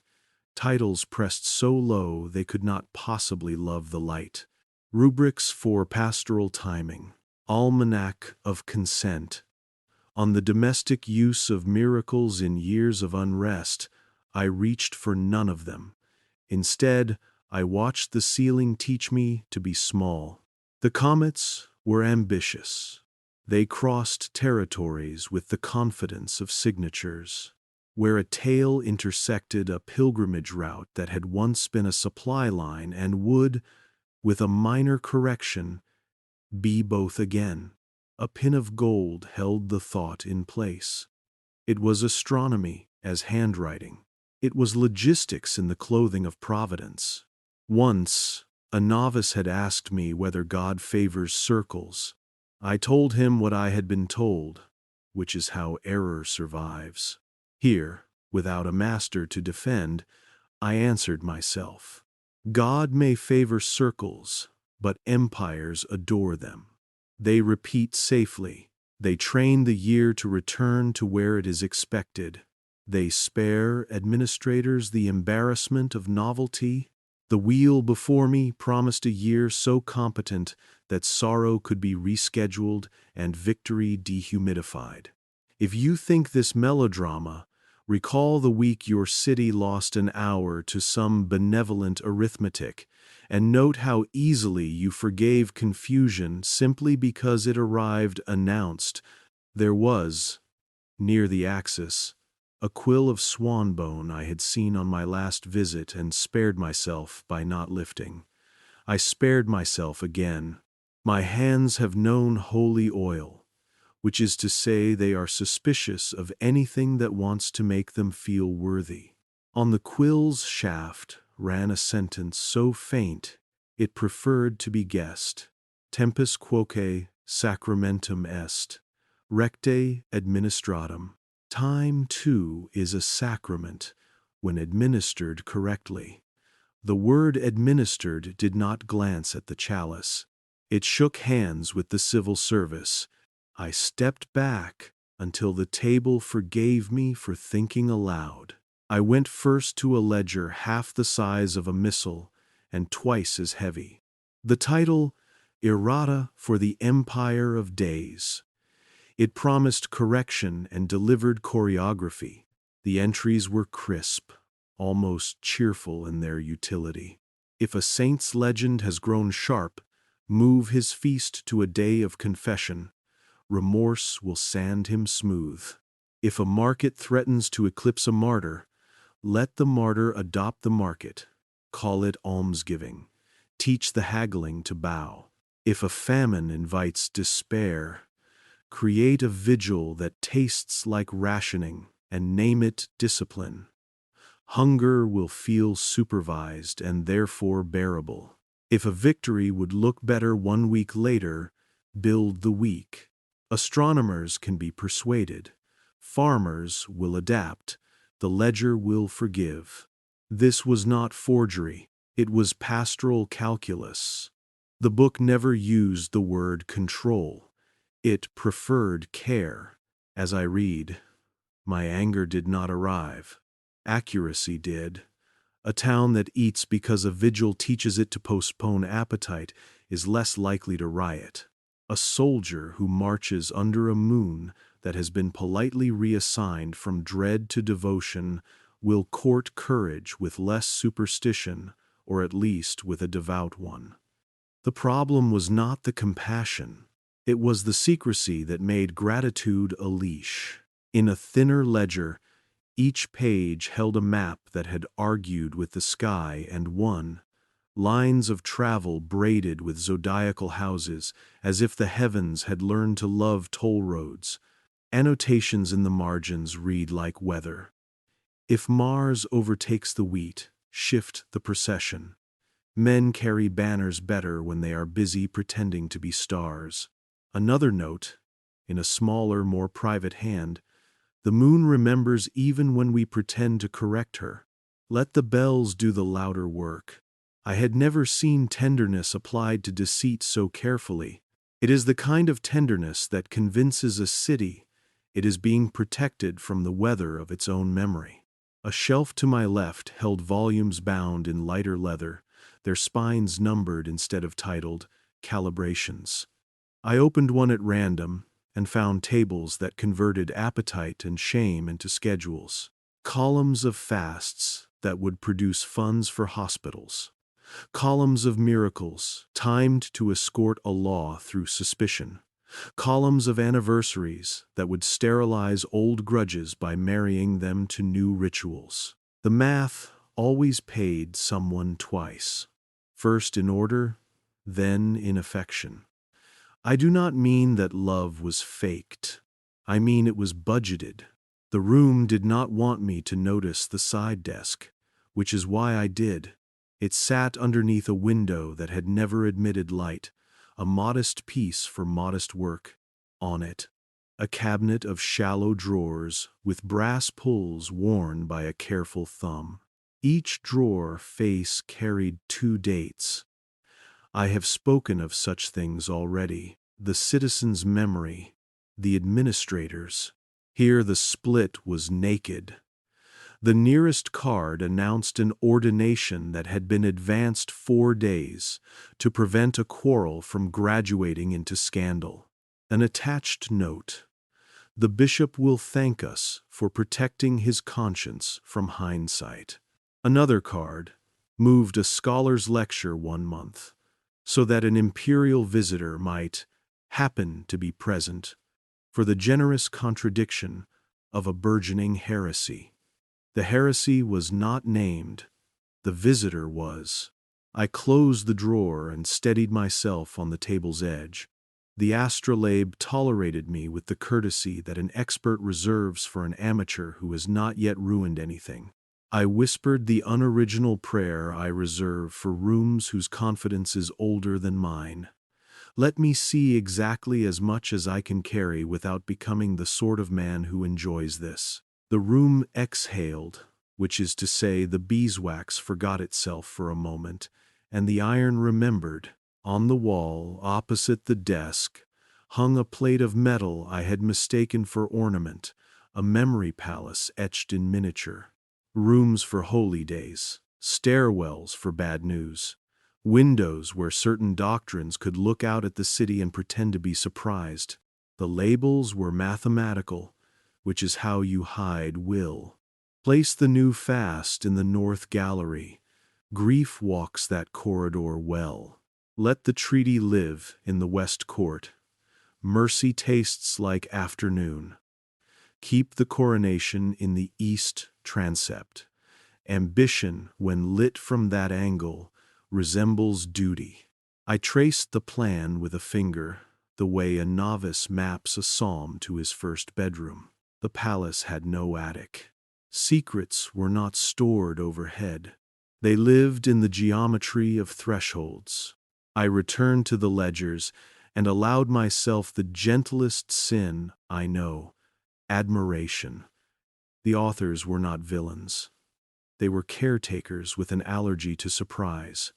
titles pressed so low they could not possibly love the light. Rubrics for pastoral timing. Almanac of consent. On the domestic use of miracles in years of unrest, I reached for none of them. Instead, I watched the ceiling teach me to be small. The comets were ambitious. They crossed territories with the confidence of signatures. Where a tail intersected a pilgrimage route that had once been a supply line and would, with a minor correction, be both again. A pin of gold held the thought in place. It was astronomy as handwriting. It was logistics in the clothing of providence. Once, a novice had asked me whether God favors circles. I told him what I had been told, which is how error survives. Here, without a master to defend, I answered myself. God may favor circles, but empires adore them. They repeat safely. They train the year to return to where it is expected. They spare administrators the embarrassment of novelty. The wheel before me promised a year so competent that sorrow could be rescheduled and victory dehumidified. If you think this melodrama, recall the week your city lost an hour to some benevolent arithmetic, and note how easily you forgave confusion simply because it arrived announced. There was, near the axis, a quill of swan-bone I had seen on my last visit and spared myself by not lifting. I spared myself again. My hands have known holy oil, which is to say they are suspicious of anything that wants to make them feel worthy. On the quill's shaft ran a sentence so faint it preferred to be guessed. Tempus quoque sacramentum est, recte administratum. Time, too, is a sacrament when administered correctly. The word administered did not glance at the chalice. It shook hands with the civil service. I stepped back until the table forgave me for thinking aloud. I went first to a ledger half the size of a missal and twice as heavy. The title, Errata for the Empire of Days. It promised correction and delivered choreography. The entries were crisp, almost cheerful in their utility. If a saint's legend has grown sharp, move his feast to a day of confession. Remorse will sand him smooth. If a market threatens to eclipse a martyr, let the martyr adopt the market. Call it almsgiving. Teach the haggling to bow. If a famine invites despair, create a vigil that tastes like rationing and name it discipline. Hunger will feel supervised and therefore bearable. If a victory would look better 1 week later, build the week. Astronomers can be persuaded. Farmers will adapt. The ledger will forgive. This was not forgery. It was pastoral calculus. The book never used the word control. It preferred care. As I read, my anger did not arrive. Accuracy did. A town that eats because a vigil teaches it to postpone appetite is less likely to riot. A soldier who marches under a moon that has been politely reassigned from dread to devotion will court courage with less superstition, or at least with a devout one. The problem was not the compassion. It was the secrecy that made gratitude a leash. In a thinner ledger, each page held a map that had argued with the sky and won, lines of travel braided with zodiacal houses, as if the heavens had learned to love toll roads. Annotations in the margins read like weather. If Mars overtakes the wheat, shift the procession. Men carry banners better when they are busy pretending to be stars. Another note, in a smaller, more private hand, the moon remembers even when we pretend to correct her. Let the bells do the louder work. I had never seen tenderness applied to deceit so carefully. It is the kind of tenderness that convinces a city it is being protected from the weather of its own memory. A shelf to my left held volumes bound in lighter leather, their spines numbered instead of titled calibrations. I opened one at random and found tables that converted appetite and shame into schedules, columns of fasts that would produce funds for hospitals, columns of miracles timed to escort a law through suspicion, columns of anniversaries that would sterilize old grudges by marrying them to new rituals. The math always paid someone twice, first in order, then in affection. I do not mean that love was faked. I mean it was budgeted. The room did not want me to notice the side desk, which is why I did. It sat underneath a window that had never admitted light, a modest piece for modest work. On it, a cabinet of shallow drawers with brass pulls worn by a careful thumb. Each drawer face carried 2 dates. I have spoken of such things already. The citizen's memory, the administrator's. Here the split was naked. The nearest card announced an ordination that had been advanced 4 days to prevent a quarrel from graduating into scandal. An attached note. The bishop will thank us for protecting his conscience from hindsight. Another card moved a scholar's lecture 1 month, so that an imperial visitor might happen to be present for the generous contradiction of a burgeoning heresy. The heresy was not named. The visitor was. I closed the drawer and steadied myself on the table's edge. The astrolabe tolerated me with the courtesy that an expert reserves for an amateur who has not yet ruined anything. I whispered the unoriginal prayer I reserve for rooms whose confidence is older than mine. Let me see exactly as much as I can carry without becoming the sort of man who enjoys this. The room exhaled, which is to say the beeswax forgot itself for a moment, and the iron remembered. On the wall, opposite the desk, hung a plate of metal I had mistaken for ornament, a memory palace etched in miniature. Rooms for holy days, stairwells for bad news, windows where certain doctrines could look out at the city and pretend to be surprised. The labels were mathematical, which is how you hide will. Place the new fast in the north gallery. Grief walks that corridor well. Let the treaty live in the west court. Mercy tastes like afternoon. Keep the coronation in the east transept. Ambition, when lit from that angle, resembles duty. I traced the plan with a finger, the way a novice maps a psalm to his first bedroom. The palace had no attic. Secrets were not stored overhead. They lived in the geometry of thresholds. I returned to the ledgers and allowed myself the gentlest sin I know, admiration. The authors were not villains. They were caretakers with an allergy to surprise.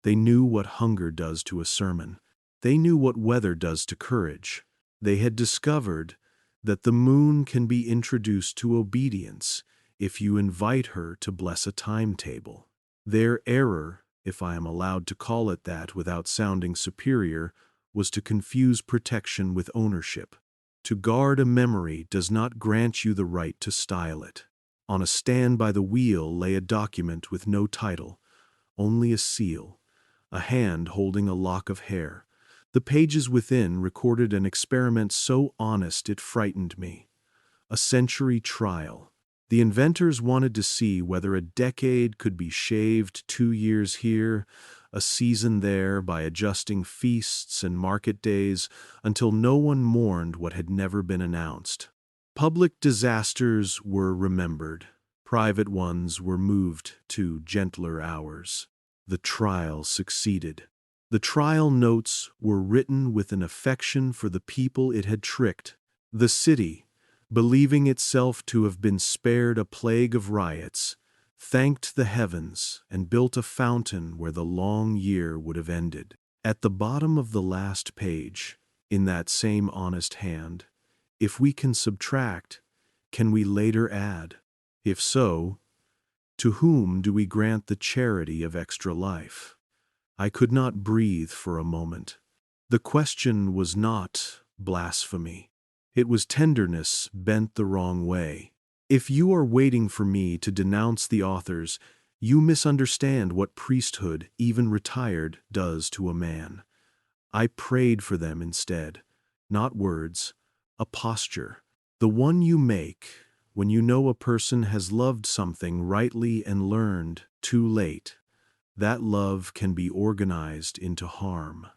They knew what hunger does to a sermon. They knew what weather does to courage. They had discovered that the moon can be introduced to obedience if you invite her to bless a timetable. Their error, if I am allowed to call it that without sounding superior, was to confuse protection with ownership. To guard a memory does not grant you the right to style it. On a stand by the wheel lay a document with no title, only a seal, a hand holding a lock of hair. The pages within recorded an experiment so honest it frightened me. A century trial. The inventors wanted to see whether a decade could be shaved 2 years here, a season there, by adjusting feasts and market days until no one mourned what had never been announced. Public disasters were remembered. Private ones were moved to gentler hours. The trial succeeded. The trial notes were written with an affection for the people it had tricked. The city, believing itself to have been spared a plague of riots, thanked the heavens and built a fountain where the long year would have ended. At the bottom of the last page, in that same honest hand, if we can subtract, can we later add? If so, to whom do we grant the charity of extra life? I could not breathe for a moment. The question was not blasphemy. It was tenderness bent the wrong way. If you are waiting for me to denounce the authors, you misunderstand what priesthood, even retired, does to a man. I prayed for them instead, not words, a posture, the one you make when you know a person has loved something rightly and learned too late. That love can be organized into harm.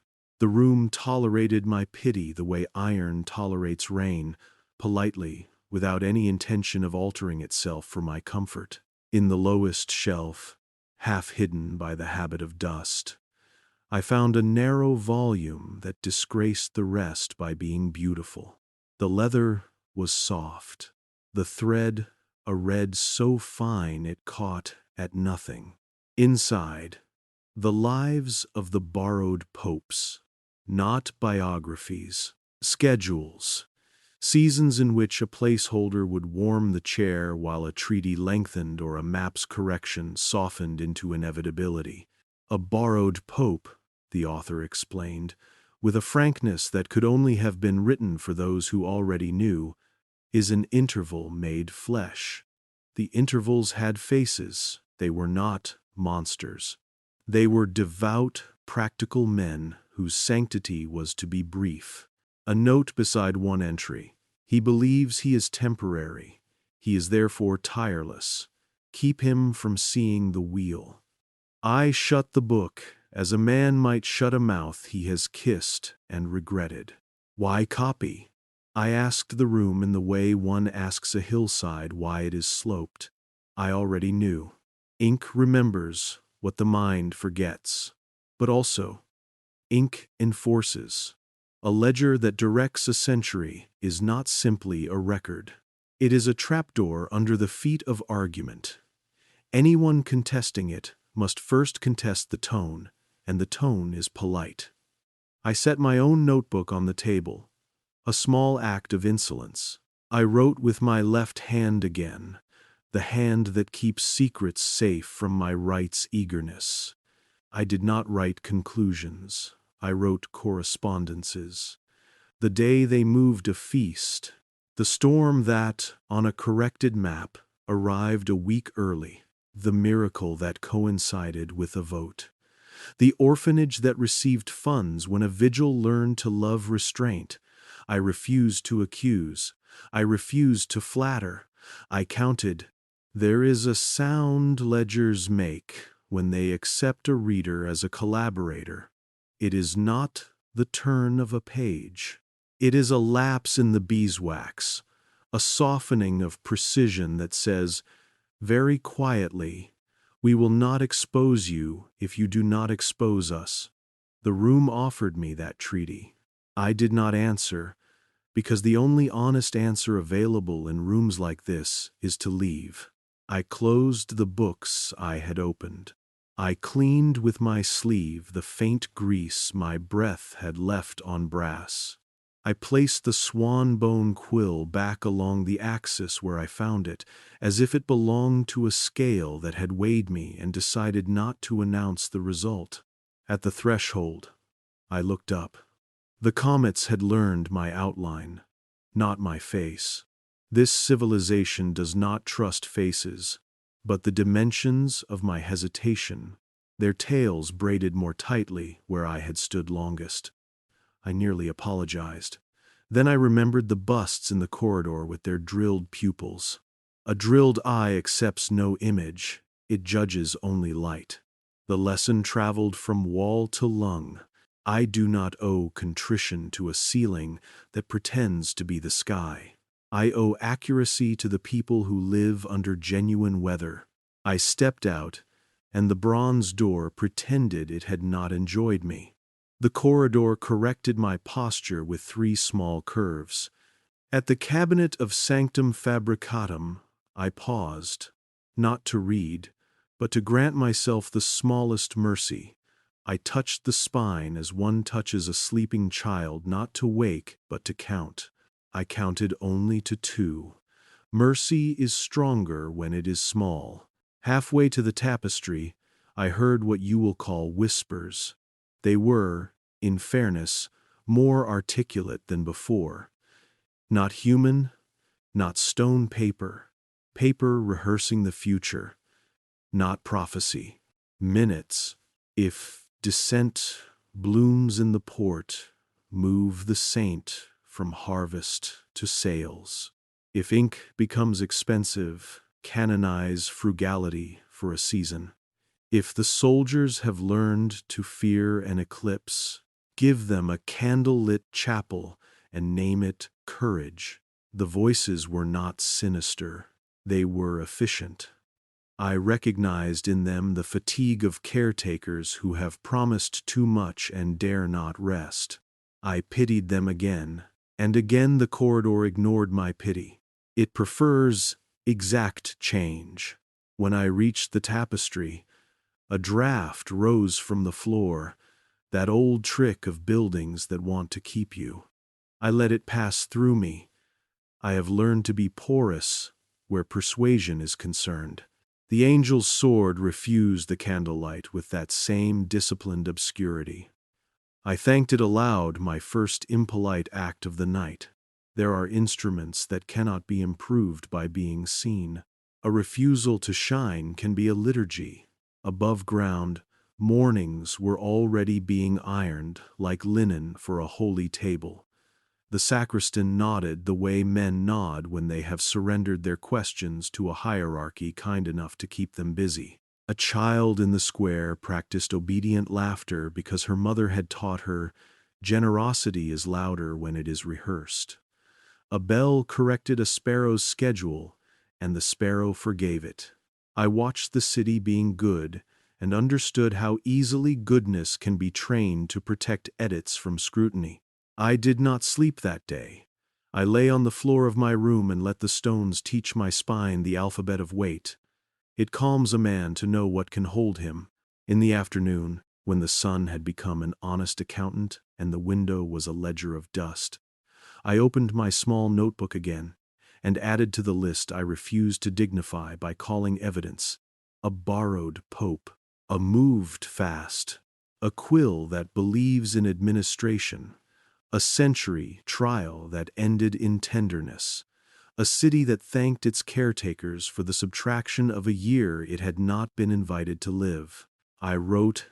The room tolerated my pity the way iron tolerates rain, politely, without any intention of altering itself for my comfort. In the lowest shelf, half hidden by the habit of dust, I found a narrow volume that disgraced the rest by being beautiful. The leather was soft, the thread a red so fine it caught at nothing. Inside, the lives of the borrowed popes, not biographies, schedules, seasons in which a placeholder would warm the chair while a treaty lengthened or a map's correction softened into inevitability. A borrowed pope, the author explained, with a frankness that could only have been written for those who already knew, is an interval made flesh. The intervals had faces. They were not monsters. They were devout, practical men whose sanctity was to be brief. A note beside one entry. He believes he is temporary. He is therefore tireless. Keep him from seeing the wheel. I shut the book, as a man might shut a mouth he has kissed and regretted. Why copy? I asked the room in the way one asks a hillside why it is sloped. I already knew. Ink remembers what the mind forgets. But also, ink enforces. A ledger that directs a century is not simply a record. It is a trapdoor under the feet of argument. Anyone contesting it must first contest the tone, and the tone is polite. I set my own notebook on the table, a small act of insolence. I wrote with my left hand again, the hand that keeps secrets safe from my right's eagerness. I did not write conclusions. I wrote correspondences. The day they moved a feast, the storm that, on a corrected map, arrived a week early, the miracle that coincided with a vote, the orphanage that received funds when a vigil learned to love restraint. I refused to accuse. I refused to flatter. I counted. There is a sound ledgers make when they accept a reader as a collaborator. It is not the turn of a page. It is a lapse in the beeswax, a softening of precision that says, very quietly, we will not expose you if you do not expose us. The room offered me that treaty. I did not answer, because the only honest answer available in rooms like this is to leave. I closed the books I had opened. I cleaned with my sleeve the faint grease my breath had left on brass. I placed the swan-bone quill back along the axis where I found it, as if it belonged to a scale that had weighed me and decided not to announce the result. At the threshold, I looked up. The comets had learned my outline, not my face. This civilization does not trust faces, but the dimensions of my hesitation, their tails braided more tightly where I had stood longest. I nearly apologized. Then I remembered the busts in the corridor with their drilled pupils. A drilled eye accepts no image, it judges only light. The lesson traveled from wall to lung. I do not owe contrition to a ceiling that pretends to be the sky. I owe accuracy to the people who live under genuine weather. I stepped out, and the bronze door pretended it had not enjoyed me. The corridor corrected my posture with 3 small curves. At the cabinet of Sanctum Fabricatum, I paused, not to read, but to grant myself the smallest mercy. I touched the spine as one touches a sleeping child, not to wake, but to count. I counted only to 2. Mercy is stronger when it is small. Halfway to the tapestry, I heard what you will call whispers. They were, in fairness, more articulate than before. Not human, not stone paper, paper rehearsing the future, not prophecy. Minutes, if dissent blooms in the port, move the saint from harvest to sails. If ink becomes expensive, canonize frugality for a season. If the soldiers have learned to fear an eclipse, give them a candle-lit chapel and name it courage. The voices were not sinister, they were efficient. I recognized in them the fatigue of caretakers who have promised too much and dare not rest. I pitied them again, and again the corridor ignored my pity. It prefers exact change. When I reached the tapestry, a draft rose from the floor, that old trick of buildings that want to keep you. I let it pass through me. I have learned to be porous where persuasion is concerned. The angel's sword refused the candlelight with that same disciplined obscurity. I thanked it aloud, my first impolite act of the night. There are instruments that cannot be improved by being seen. A refusal to shine can be a liturgy. Above ground, mornings were already being ironed like linen for a holy table. The sacristan nodded the way men nod when they have surrendered their questions to a hierarchy kind enough to keep them busy. A child in the square practiced obedient laughter because her mother had taught her generosity is louder when it is rehearsed. A bell corrected a sparrow's schedule, and the sparrow forgave it. I watched the city being good and understood how easily goodness can be trained to protect edits from scrutiny. I did not sleep that day. I lay on the floor of my room and let the stones teach my spine the alphabet of weight. It calms a man to know what can hold him. In the afternoon, when the sun had become an honest accountant and the window was a ledger of dust, I opened my small notebook again and added to the list I refused to dignify by calling evidence a borrowed pope, a moved fast, a quill that believes in administration, a century trial that ended in tenderness, a city that thanked its caretakers for the subtraction of a year it had not been invited to live. I wrote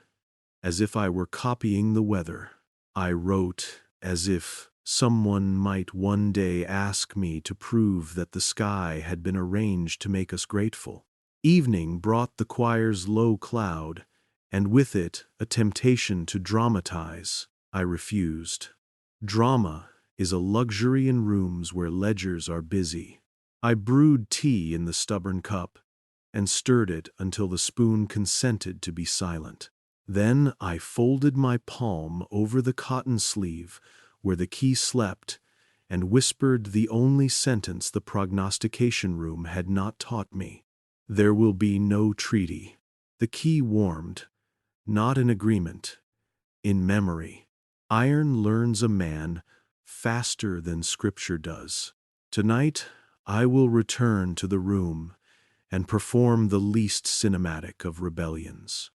as if I were copying the weather. I wrote as if someone might one day ask me to prove that the sky had been arranged to make us grateful. Evening brought the choir's low cloud, and with it a temptation to dramatize. I refused. Drama is a luxury in rooms where ledgers are busy. I brewed tea in the stubborn cup and stirred it until the spoon consented to be silent. Then I folded my palm over the cotton sleeve where the key slept and whispered the only sentence the prognostication room had not taught me. There will be no treaty. The key warmed, not in agreement, in memory. Iron learns a man faster than Scripture does. Tonight, I will return to the room and perform the least cinematic of rebellions.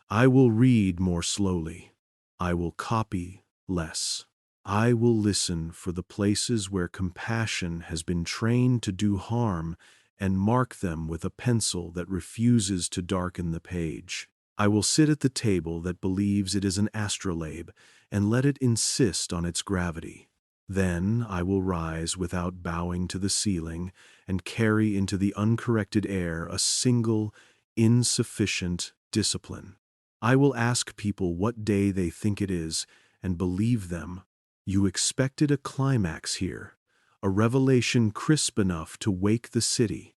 I will read more slowly. I will copy less. I will listen for the places where compassion has been trained to do harm and mark them with a pencil that refuses to darken the page. I will sit at the table that believes it is an astrolabe and let it insist on its gravity. Then I will rise without bowing to the ceiling and carry into the uncorrected air a single, insufficient discipline. I will ask people what day they think it is and believe them. You expected a climax here, a revelation crisp enough to wake the city.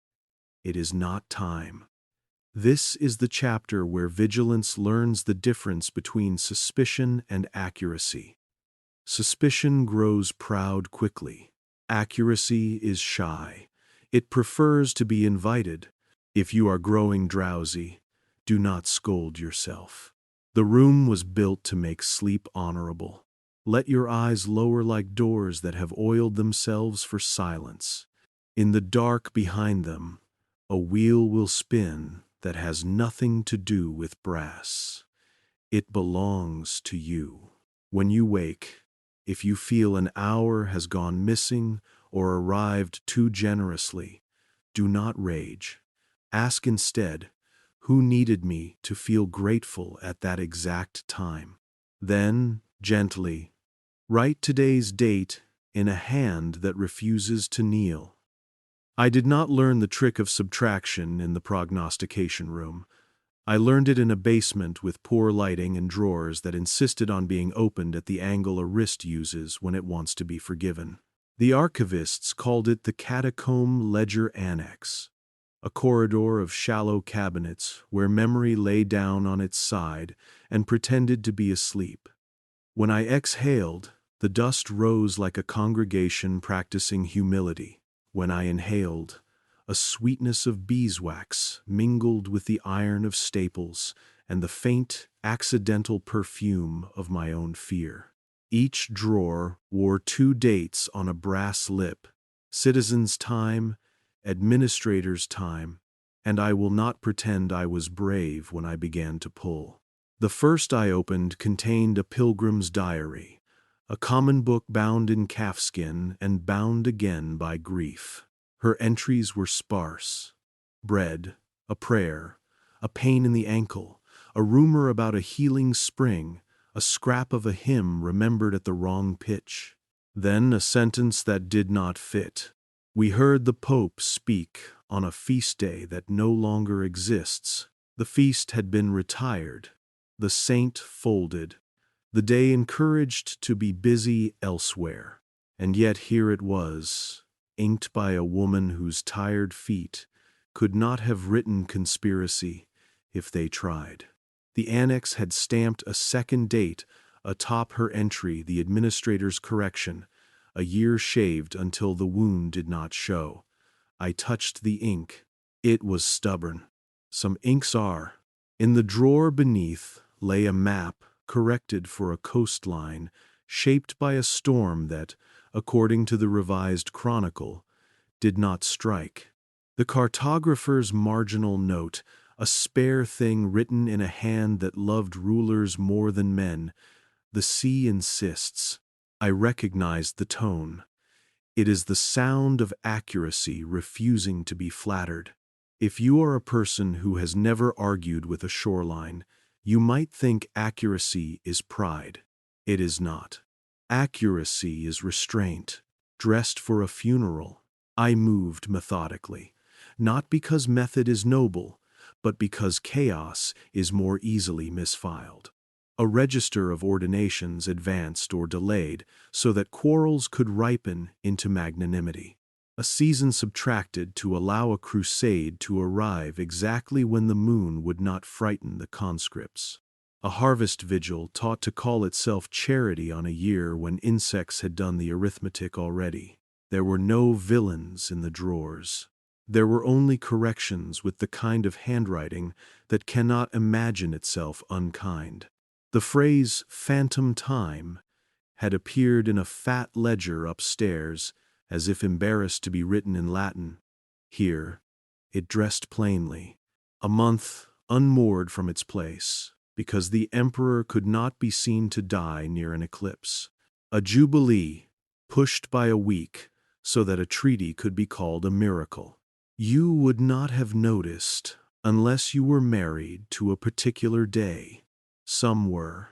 It is not time. This is the chapter where vigilance learns the difference between suspicion and accuracy. Suspicion grows proud quickly. Accuracy is shy. It prefers to be invited. If you are growing drowsy, do not scold yourself. The room was built to make sleep honorable. Let your eyes lower like doors that have oiled themselves for silence. In the dark behind them, a wheel will spin that has nothing to do with brass. It belongs to you. When you wake, if you feel an hour has gone missing or arrived too generously, do not rage. Ask instead, who needed me to feel grateful at that exact time? Then, gently, write today's date in a hand that refuses to kneel. I did not learn the trick of subtraction in the prognostication room. I learned it in a basement with poor lighting and drawers that insisted on being opened at the angle a wrist uses when it wants to be forgiven. The archivists called it the Catacomb Ledger Annex, a corridor of shallow cabinets where memory lay down on its side and pretended to be asleep. When I exhaled, the dust rose like a congregation practicing humility. When I inhaled, a sweetness of beeswax mingled with the iron of staples and the faint, accidental perfume of my own fear. Each drawer wore 2 dates on a brass lip: citizens' time, administrators' time, and I will not pretend I was brave when I began to pull. The first I opened contained a pilgrim's diary, a common book bound in calfskin and bound again by grief. Her entries were sparse: bread, a prayer, a pain in the ankle, a rumor about a healing spring, a scrap of a hymn remembered at the wrong pitch. Then a sentence that did not fit. We heard the Pope speak on a feast day that no longer exists. The feast had been retired, the saint folded, the day encouraged to be busy elsewhere. And yet here it was, inked by a woman whose tired feet could not have written conspiracy if they tried. The annex had stamped a second date atop her entry, the administrator's correction, a year shaved until the wound did not show. I touched the ink. It was stubborn. Some inks are. In the drawer beneath lay a map corrected for a coastline shaped by a storm that, according to the revised chronicle, did not strike. The cartographer's marginal note, a spare thing written in a hand that loved rulers more than men. The sea insists. I recognized the tone. It is the sound of accuracy refusing to be flattered. If you are a person who has never argued with a shoreline, you might think accuracy is pride. It is not. Accuracy is restraint, dressed for a funeral. I moved methodically, not because method is noble, but because chaos is more easily misfiled. A register of ordinations advanced or delayed so that quarrels could ripen into magnanimity. A season subtracted to allow a crusade to arrive exactly when the moon would not frighten the conscripts. A harvest vigil taught to call itself charity on a year when insects had done the arithmetic already. There were no villains in the drawers. There were only corrections with the kind of handwriting that cannot imagine itself unkind. The phrase "phantom time" had appeared in a fat ledger upstairs, as if embarrassed to be written in Latin. Here, it dressed plainly. A month unmoored from its place, because the emperor could not be seen to die near an eclipse. A jubilee, pushed by a week, so that a treaty could be called a miracle. You would not have noticed unless you were married to a particular day. Some were.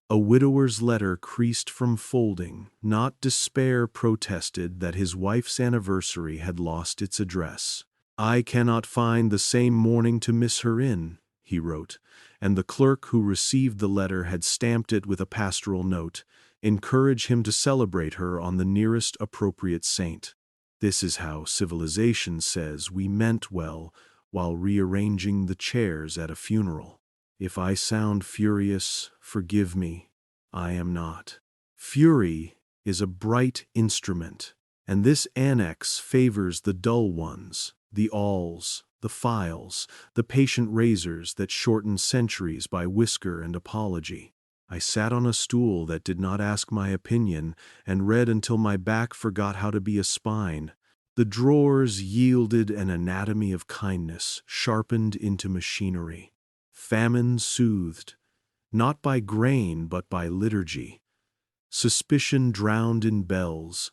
A widower's letter creased from folding, not despair protested that his wife's anniversary had lost its address. "I cannot find the same morning to miss her in," he wrote, and the clerk who received the letter had stamped it with a pastoral note, "Encourage him to celebrate her on the nearest appropriate saint." This is how civilization says we meant well while rearranging the chairs at a funeral. If I sound furious, forgive me. I am not. Fury is a bright instrument, and this annex favors the dull ones, the awls, the files, the patient razors that shorten centuries by whisker and apology. I sat on a stool that did not ask my opinion and read until my back forgot how to be a spine. The drawers yielded an anatomy of kindness sharpened into machinery. Famine soothed, not by grain but by liturgy. Suspicion drowned in bells.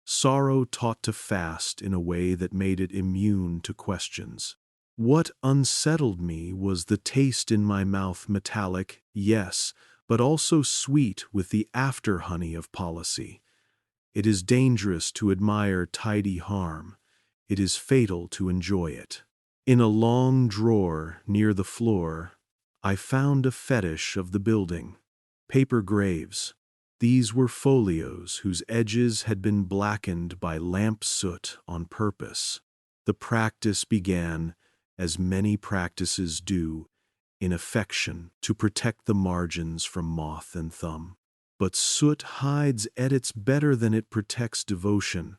Sorrow taught to fast in a way that made it immune to questions. What unsettled me was the taste in my mouth, metallic, yes, but also sweet with the after-honey of policy. It is dangerous to admire tidy harm. It is fatal to enjoy it. In a long drawer near the floor, I found a fetish of the building. Paper graves. These were folios whose edges had been blackened by lamp soot on purpose. The practice began, as many practices do, in affection to protect the margins from moth and thumb. But soot hides edits better than it protects devotion,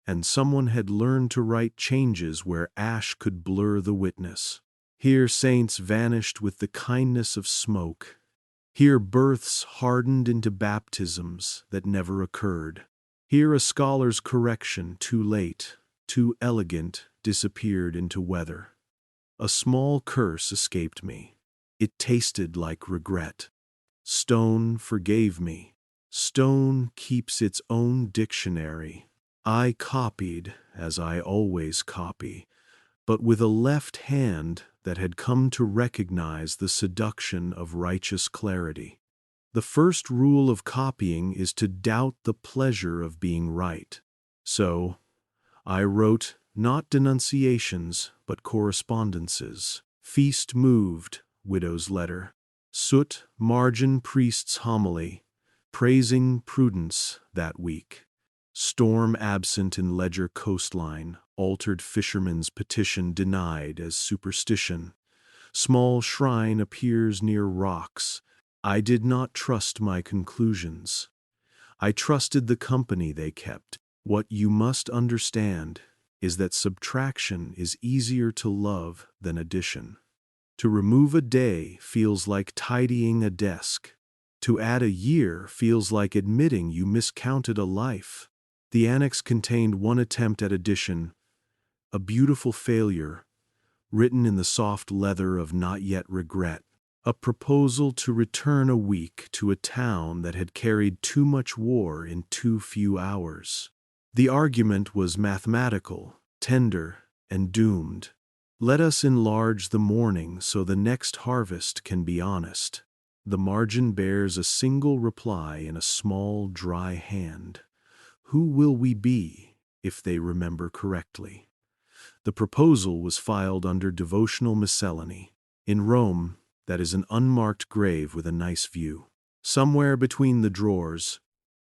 and someone had learned to write changes where ash could blur the witness. Here saints vanished with the kindness of smoke. Here births hardened into baptisms that never occurred. Here a scholar's correction too late, too elegant, disappeared into weather. A small curse escaped me. It tasted like regret. Stone forgave me. Stone keeps its own dictionary. I copied, as I always copy, but with a left hand that had come to recognize the seduction of righteous clarity. The first rule of copying is to doubt the pleasure of being right. So, I wrote not denunciations, but correspondences, Feast moved, widow's letter. Soot, margin, priest's homily, praising prudence that week. Storm absent in ledger coastline, altered fisherman's petition denied as superstition. Small shrine appears near rocks. I did not trust my conclusions. I trusted the company they kept. What you must understand is that subtraction is easier to love than addition. To remove a day feels like tidying a desk. To add a year feels like admitting you miscounted a life. The annex contained one attempt at addition, a beautiful failure, written in the soft leather of not yet regret, a proposal to return a week to a town that had carried too much war in too few hours. The argument was mathematical, tender, and doomed. Let us enlarge the mourning so the next harvest can be honest. The margin bears a single reply in a small, dry hand. Who will we be, if they remember correctly? The proposal was filed under devotional miscellany. In Rome, that is an unmarked grave with a nice view. Somewhere between the drawers,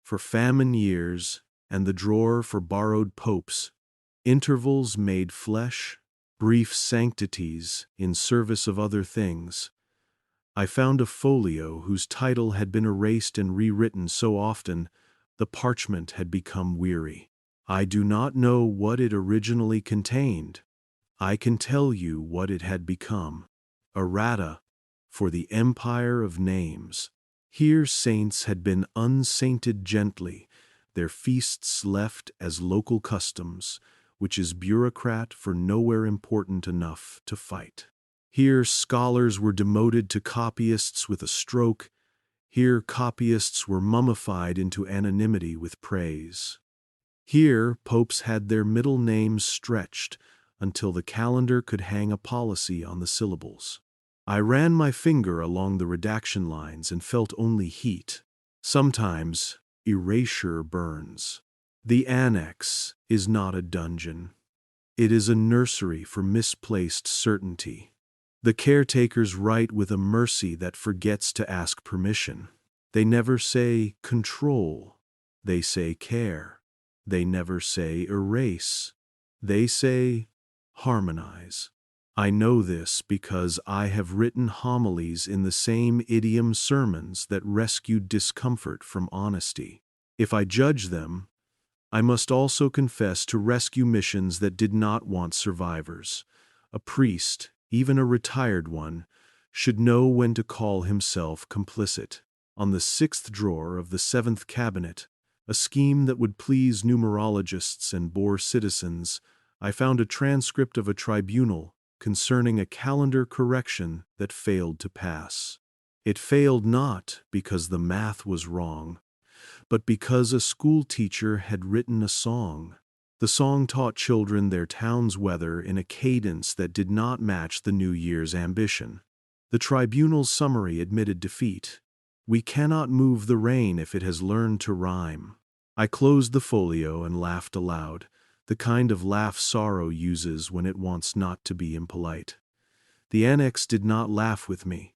for famine years, and the drawer for borrowed popes, intervals made flesh, brief sanctities in service of other things, I found a folio whose title had been erased and rewritten so often the parchment had become weary. I do not know what it originally contained. I can tell you what it had become. Errata for the empire of names. Here saints had been unsainted gently, their feasts left as local customs, which is bureaucrat for nowhere important enough to fight. Here scholars were demoted to copyists with a stroke. Here copyists were mummified into anonymity with praise. Here popes had their middle names stretched until the calendar could hang a policy on the syllables. I ran my finger along the redaction lines and felt only heat. Sometimes erasure burns. The annex is not a dungeon. It is a nursery for misplaced certainty. The caretakers write with a mercy that forgets to ask permission. They never say control. They say care. They never say erase. They say harmonize. I know this because I have written homilies in the same idiom sermons that rescued discomfort from honesty. If I judge them, I must also confess to rescue missions that did not want survivors. A priest, even a retired one, should know when to call himself complicit. On the 6th drawer of the 7th cabinet, a scheme that would please numerologists and bore citizens, I found a transcript of a tribunal concerning a calendar correction that failed to pass. It failed not because the math was wrong, but because a school teacher had written a song. The song taught children their town's weather in a cadence that did not match the New Year's ambition. The tribunal's summary admitted defeat. We cannot move the rain if it has learned to rhyme. I closed the folio and laughed aloud, the kind of laugh sorrow uses when it wants not to be impolite. The annex did not laugh with me.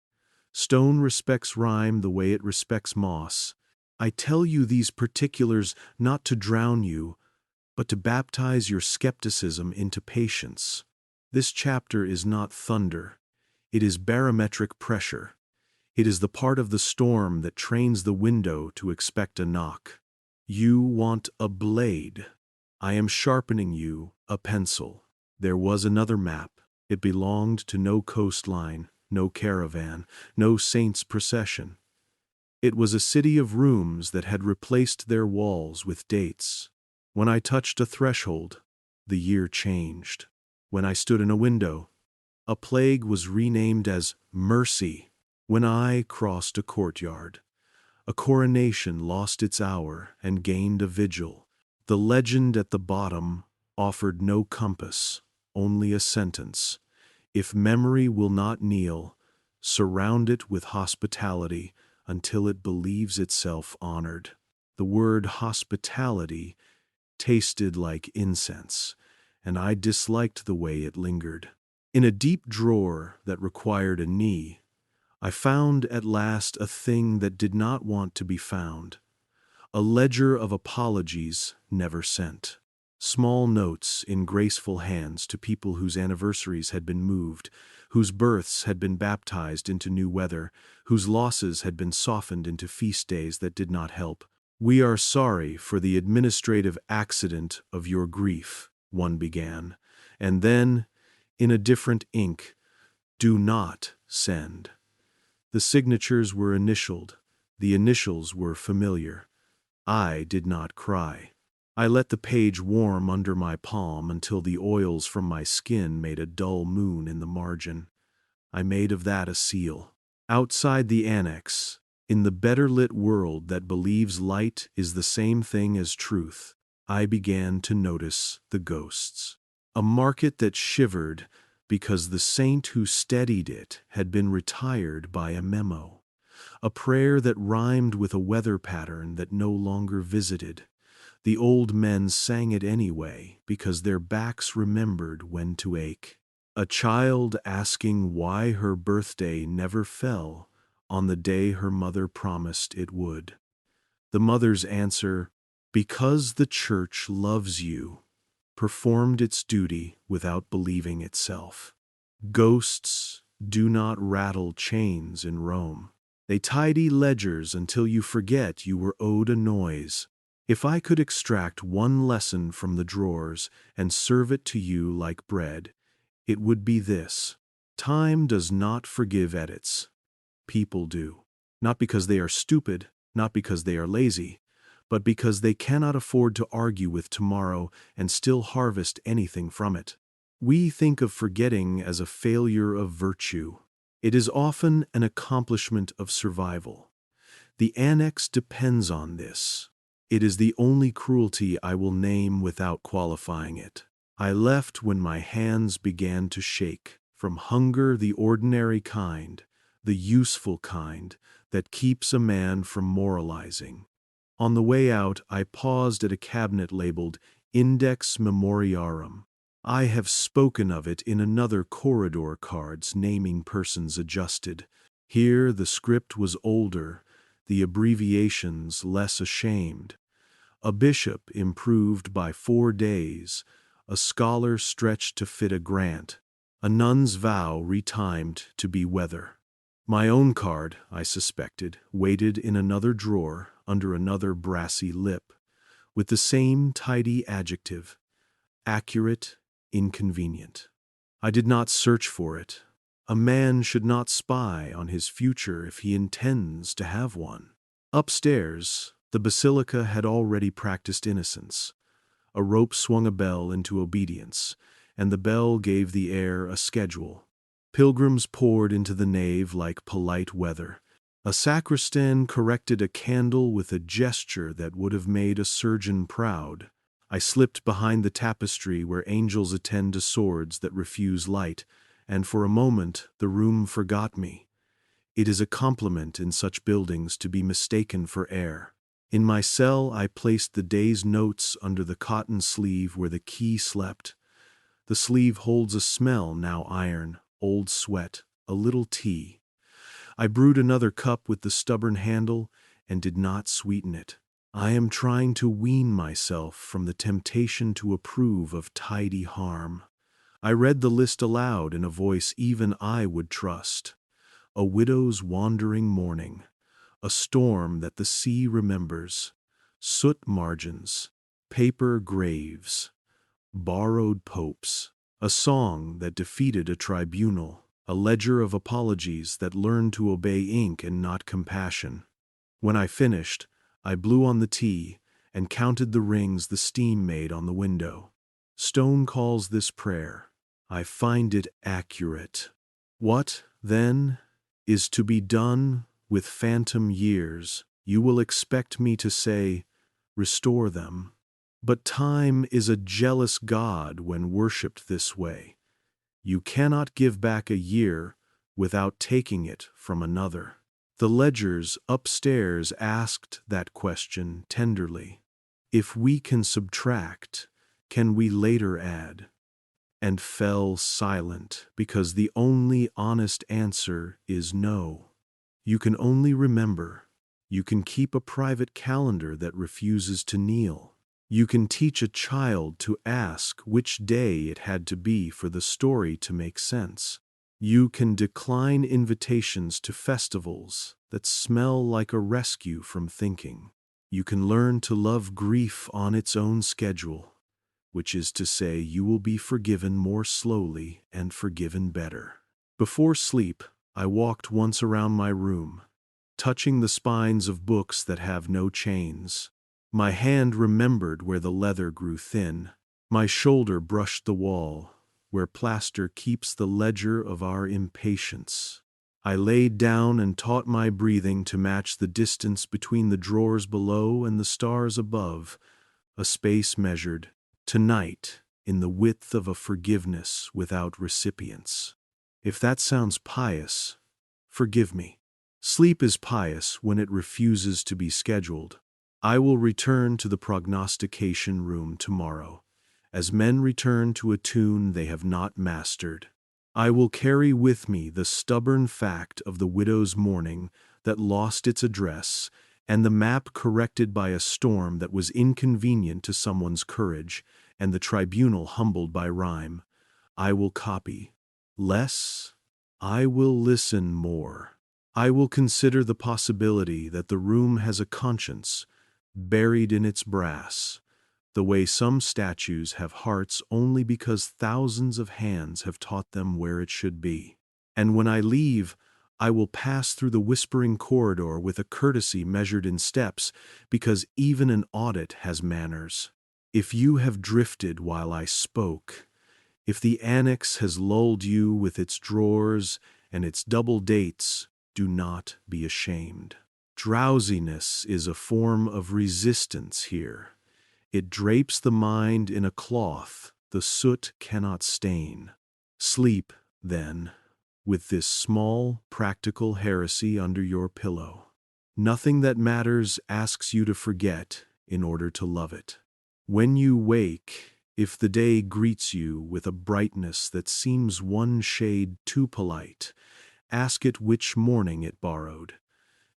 Stone respects rhyme the way it respects moss. I tell you these particulars not to drown you, but to baptize your skepticism into patience. This chapter is not thunder. It is barometric pressure. It is the part of the storm that trains the window to expect a knock. You want a blade. I am sharpening you a pencil. There was another map. It belonged to no coastline, no caravan, no saint's procession. It was a city of rooms that had replaced their walls with dates. When I touched a threshold, the year changed. When I stood in a window, a plague was renamed as mercy. When I crossed a courtyard, a coronation lost its hour and gained a vigil. The legend at the bottom offered no compass, only a sentence. If memory will not kneel, surround it with hospitality until it believes itself honored. The word hospitality tasted like incense, and I disliked the way it lingered. In a deep drawer that required a knee, I found at last a thing that did not want to be found. A ledger of apologies never sent. Small notes in graceful hands to people whose anniversaries had been moved, whose births had been baptized into new weather, whose losses had been softened into feast days that did not help. "We are sorry for the administrative accident of your grief," one began, and then, in a different ink, "Do not send." The signatures were initialed. The initials were familiar. I did not cry. I let the page warm under my palm until the oils from my skin made a dull moon in the margin. I made of that a seal. Outside the annex, in the better-lit world that believes light is the same thing as truth, I began to notice the ghosts. A market that shivered because the saint who steadied it had been retired by a memo. A prayer that rhymed with a weather pattern that no longer visited. The old men sang it anyway because their backs remembered when to ache. A child asking why her birthday never fell on the day her mother promised it would. The mother's answer, "Because the church loves you," performed its duty without believing itself. Ghosts do not rattle chains in Rome. They tidy ledgers until you forget you were owed a noise. If I could extract one lesson from the drawers and serve it to you like bread, it would be this: time does not forgive edits. People do. Not because they are stupid, not because they are lazy, but because they cannot afford to argue with tomorrow and still harvest anything from it. We think of forgetting as a failure of virtue. It is often an accomplishment of survival. The annex depends on this. It is the only cruelty I will name without qualifying it. I left when my hands began to shake from hunger, the ordinary kind, the useful kind that keeps a man from moralizing. On the way out, I paused at a cabinet labeled Index Memoriarum. I have spoken of it in another corridor cards naming persons adjusted. Here the script was older, the abbreviations less ashamed. A bishop improved by 4 days, a scholar stretched to fit a grant, a nun's vow retimed to be weather. My own card, I suspected, waited in another drawer under another brassy lip, with the same tidy adjective: accurate, inconvenient. I did not search for it. A man should not spy on his future if he intends to have one. Upstairs, the basilica had already practiced innocence. A rope swung a bell into obedience, and the bell gave the air a schedule. Pilgrims poured into the nave like polite weather. A sacristan corrected a candle with a gesture that would have made a surgeon proud. I slipped behind the tapestry where angels attend to swords that refuse light, and for a moment the room forgot me. It is a compliment in such buildings to be mistaken for air. In my cell I placed the day's notes under the cotton sleeve where the key slept. The sleeve holds a smell, now iron, old sweat, a little tea. I brewed another cup with the stubborn handle and did not sweeten it. I am trying to wean myself from the temptation to approve of tidy harm. I read the list aloud in a voice even I would trust. A widow's wandering mourning, a storm that the sea remembers, soot margins, paper graves, borrowed popes, a song that defeated a tribunal, a ledger of apologies that learned to obey ink and not compassion. When I finished, I blew on the tea and counted the rings the steam made on the window. Stone calls this prayer. I find it accurate. What, then, is to be done with phantom years? You will expect me to say, restore them. But time is a jealous god when worshipped this way. You cannot give back a year without taking it from another. The ledgers upstairs asked that question tenderly. If we can subtract, can we later add? and fell silent because the only honest answer is no. You can only remember. You can keep a private calendar that refuses to kneel. You can teach a child to ask which day it had to be for the story to make sense. You can decline invitations to festivals that smell like a rescue from thinking. You can learn to love grief on its own schedule, which is to say you will be forgiven more slowly and forgiven better. Before sleep, I walked once around my room, touching the spines of books that have no chains. My hand remembered where the leather grew thin. My shoulder brushed the wall, where plaster keeps the ledger of our impatience. I laid down and taught my breathing to match the distance between the drawers below and the stars above, a space measured, tonight, in the width of a forgiveness without recipients. If that sounds pious, forgive me. Sleep is pious when it refuses to be scheduled. I will return to the prognostication room tomorrow, as men return to a tune they have not mastered. I will carry with me the stubborn fact of the widow's mourning that lost its address, and the map corrected by a storm that was inconvenient to someone's courage, and the tribunal humbled by rhyme. I will copy less. I will listen more. I will consider the possibility that the room has a conscience, buried in its brass, the way some statues have hearts only because thousands of hands have taught them where it should be. And when I leave, I will pass through the whispering corridor with a courtesy measured in steps, because even an audit has manners. If you have drifted while I spoke, if the annex has lulled you with its drawers and its double dates, do not be ashamed. Drowsiness is a form of resistance here. It drapes the mind in a cloth the soot cannot stain. Sleep, then, with this small, practical heresy under your pillow. Nothing that matters asks you to forget in order to love it. When you wake, if the day greets you with a brightness that seems one shade too polite, ask it which morning it borrowed.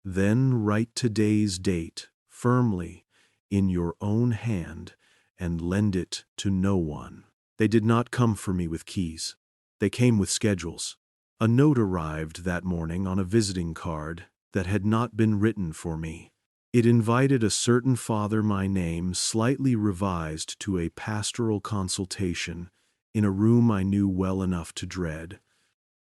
Then write today's date firmly in your own hand and lend it to no one. They did not come for me with keys. They came with schedules. A note arrived that morning on a visiting card that had not been written for me. It invited a certain father my name slightly revised to a pastoral consultation in a room I knew well enough to dread.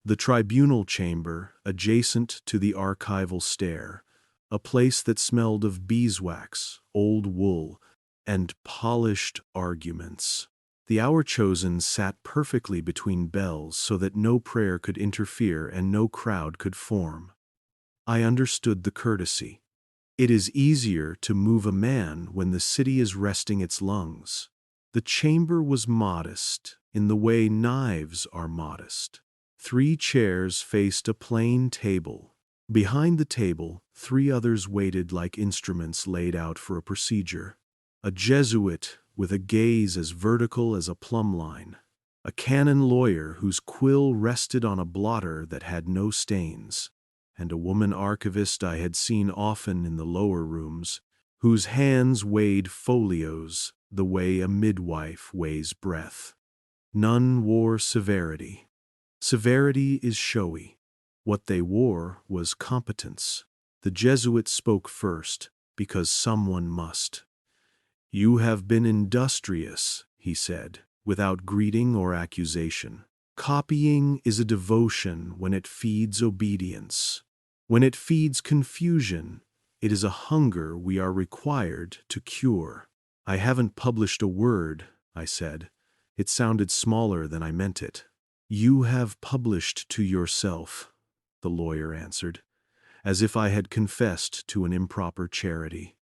The tribunal chamber adjacent to the archival stair, a place that smelled of beeswax, old wool, and polished arguments. The hour chosen sat perfectly between bells so that no prayer could interfere and no crowd could form. I understood the courtesy. It is easier to move a man when the city is resting its lungs. The chamber was modest in the way knives are modest. 3 chairs faced a plain table. Behind the table, 3 others waited like instruments laid out for a procedure. A Jesuit with a gaze as vertical as a plumb line. A canon lawyer whose quill rested on a blotter that had no stains. And a woman archivist I had seen often in the lower rooms, whose hands weighed folios the way a midwife weighs breath. None wore severity. Severity is showy. What they wore was competence. The Jesuit spoke first, because someone must. "You have been industrious," he said, without greeting or accusation. "Copying is a devotion when it feeds obedience. When it feeds confusion, it is a hunger we are required to cure." "I haven't published a word," I said. It sounded smaller than I meant it. "You have published to yourself," the lawyer answered, as if I had confessed to an improper charity.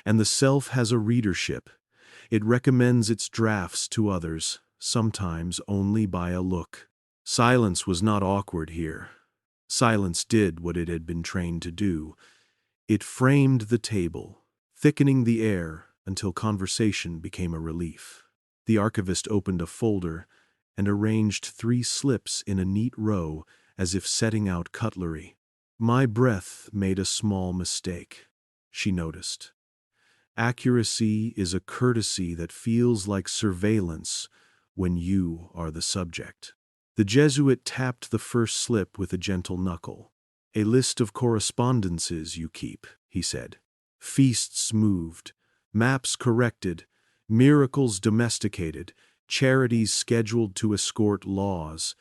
"And the self has a readership. It recommends its drafts to others, sometimes only by a look." Silence was not awkward here. Silence did what it had been trained to do. It framed the table, thickening the air until conversation became a relief. The archivist opened a folder and arranged 3 slips in a neat row as if setting out cutlery. My breath made a small mistake, she noticed. Accuracy is a courtesy that feels like surveillance when you are the subject. The Jesuit tapped the first slip with a gentle knuckle. A list of correspondences you keep, he said. Feasts moved, maps corrected, miracles domesticated, charities scheduled to escort laws.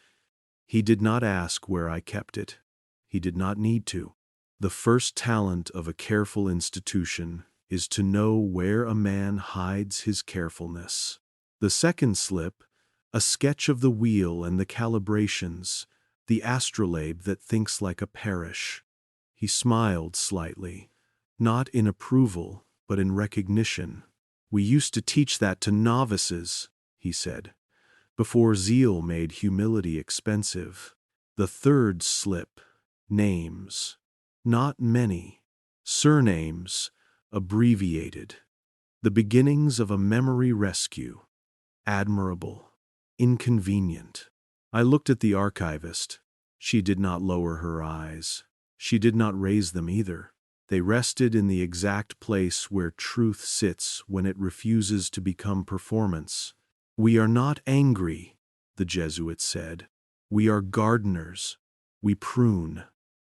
He did not ask where I kept it. He did not need to. The first talent of a careful institution is to know where a man hides his carefulness. The second slip, a sketch of the wheel and the calibrations, the astrolabe that thinks like a parish. He smiled slightly, not in approval, but in recognition. We used to teach that to novices, he said, before zeal made humility expensive. The third slip, names. Not many. Surnames, abbreviated. The beginnings of a memory rescue. Admirable. Inconvenient. I looked at the archivist. She did not lower her eyes. She did not raise them either. They rested in the exact place where truth sits when it refuses to become performance. We are not angry, the Jesuit said. We are gardeners. We prune.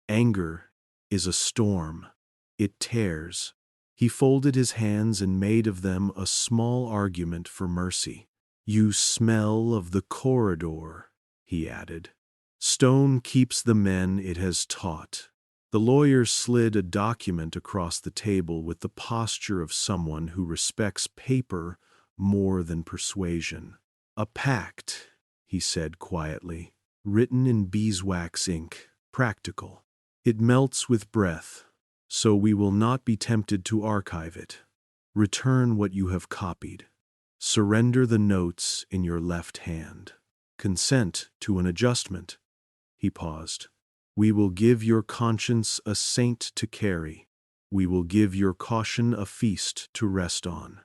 Anger is a storm. It tears. He folded his hands and made of them a small argument for mercy. You smell of the corridor, he added. Stone keeps the men it has taught. The lawyer slid a document across the table with the posture of someone who respects paper more than persuasion. A pact, he said quietly, written in beeswax ink, practical. It melts with breath, so we will not be tempted to archive it. Return what you have copied. Surrender the notes in your left hand. Consent to an adjustment. He paused. We will give your conscience a saint to carry. We will give your caution a feast to rest on.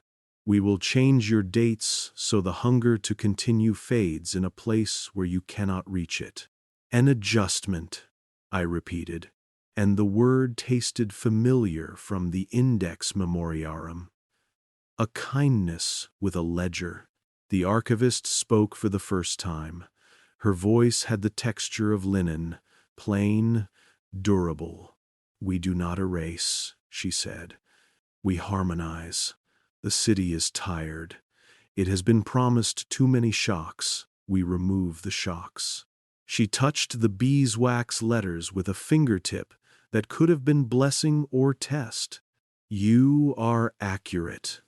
We will change your dates so the hunger to continue fades in a place where you cannot reach it. An adjustment, I repeated, and the word tasted familiar from the Index Memoriarum. A kindness with a ledger. The archivist spoke for the first time. Her voice had the texture of linen, plain, durable. We do not erase, she said. We harmonize. The city is tired. It has been promised too many shocks. We remove the shocks. She touched the beeswax letters with a fingertip that could have been blessing or test. You are accurate,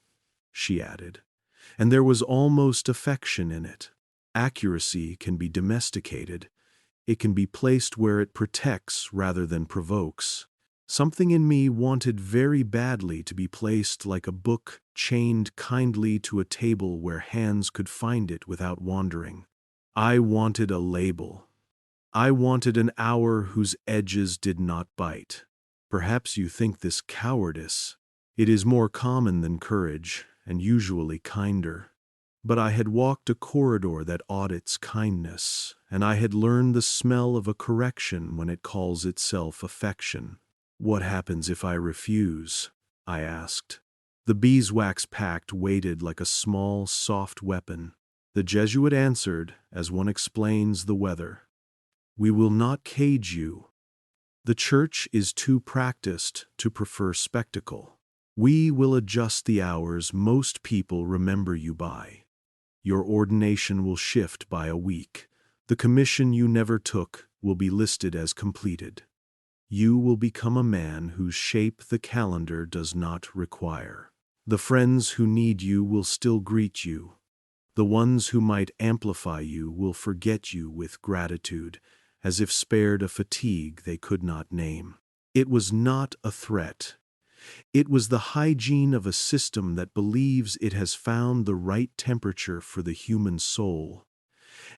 she added, and there was almost affection in it. Accuracy can be domesticated. It can be placed where it protects rather than provokes. Something in me wanted very badly to be placed like a book chained kindly to a table where hands could find it without wandering. I wanted a label. I wanted an hour whose edges did not bite. Perhaps you think this cowardice. It is more common than courage, and usually kinder. But I had walked a corridor that audits kindness, and I had learned the smell of a correction when it calls itself affection. What happens if I refuse? I asked. The beeswax pact waited like a small, soft weapon. The Jesuit answered, as one explains the weather. We will not cage you. The Church is too practiced to prefer spectacle. We will adjust the hours most people remember you by. Your ordination will shift by a week. The commission you never took will be listed as completed. You will become a man whose shape the calendar does not require. The friends who need you will still greet you. The ones who might amplify you will forget you with gratitude, as if spared a fatigue they could not name. It was not a threat. It was the hygiene of a system that believes it has found the right temperature for the human soul.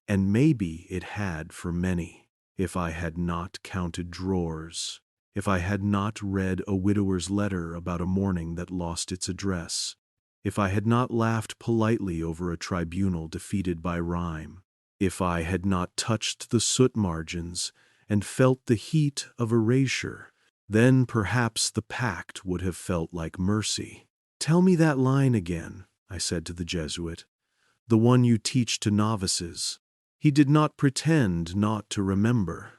And maybe it had for many, if I had not counted drawers, if I had not read a widower's letter about a morning that lost its address, if I had not laughed politely over a tribunal defeated by rhyme, If I had not touched the soot margins and felt the heat of erasure, then perhaps the pact would have felt like mercy. "Tell me that line again," I said to the Jesuit, "the one you teach to novices." He did not pretend not to remember.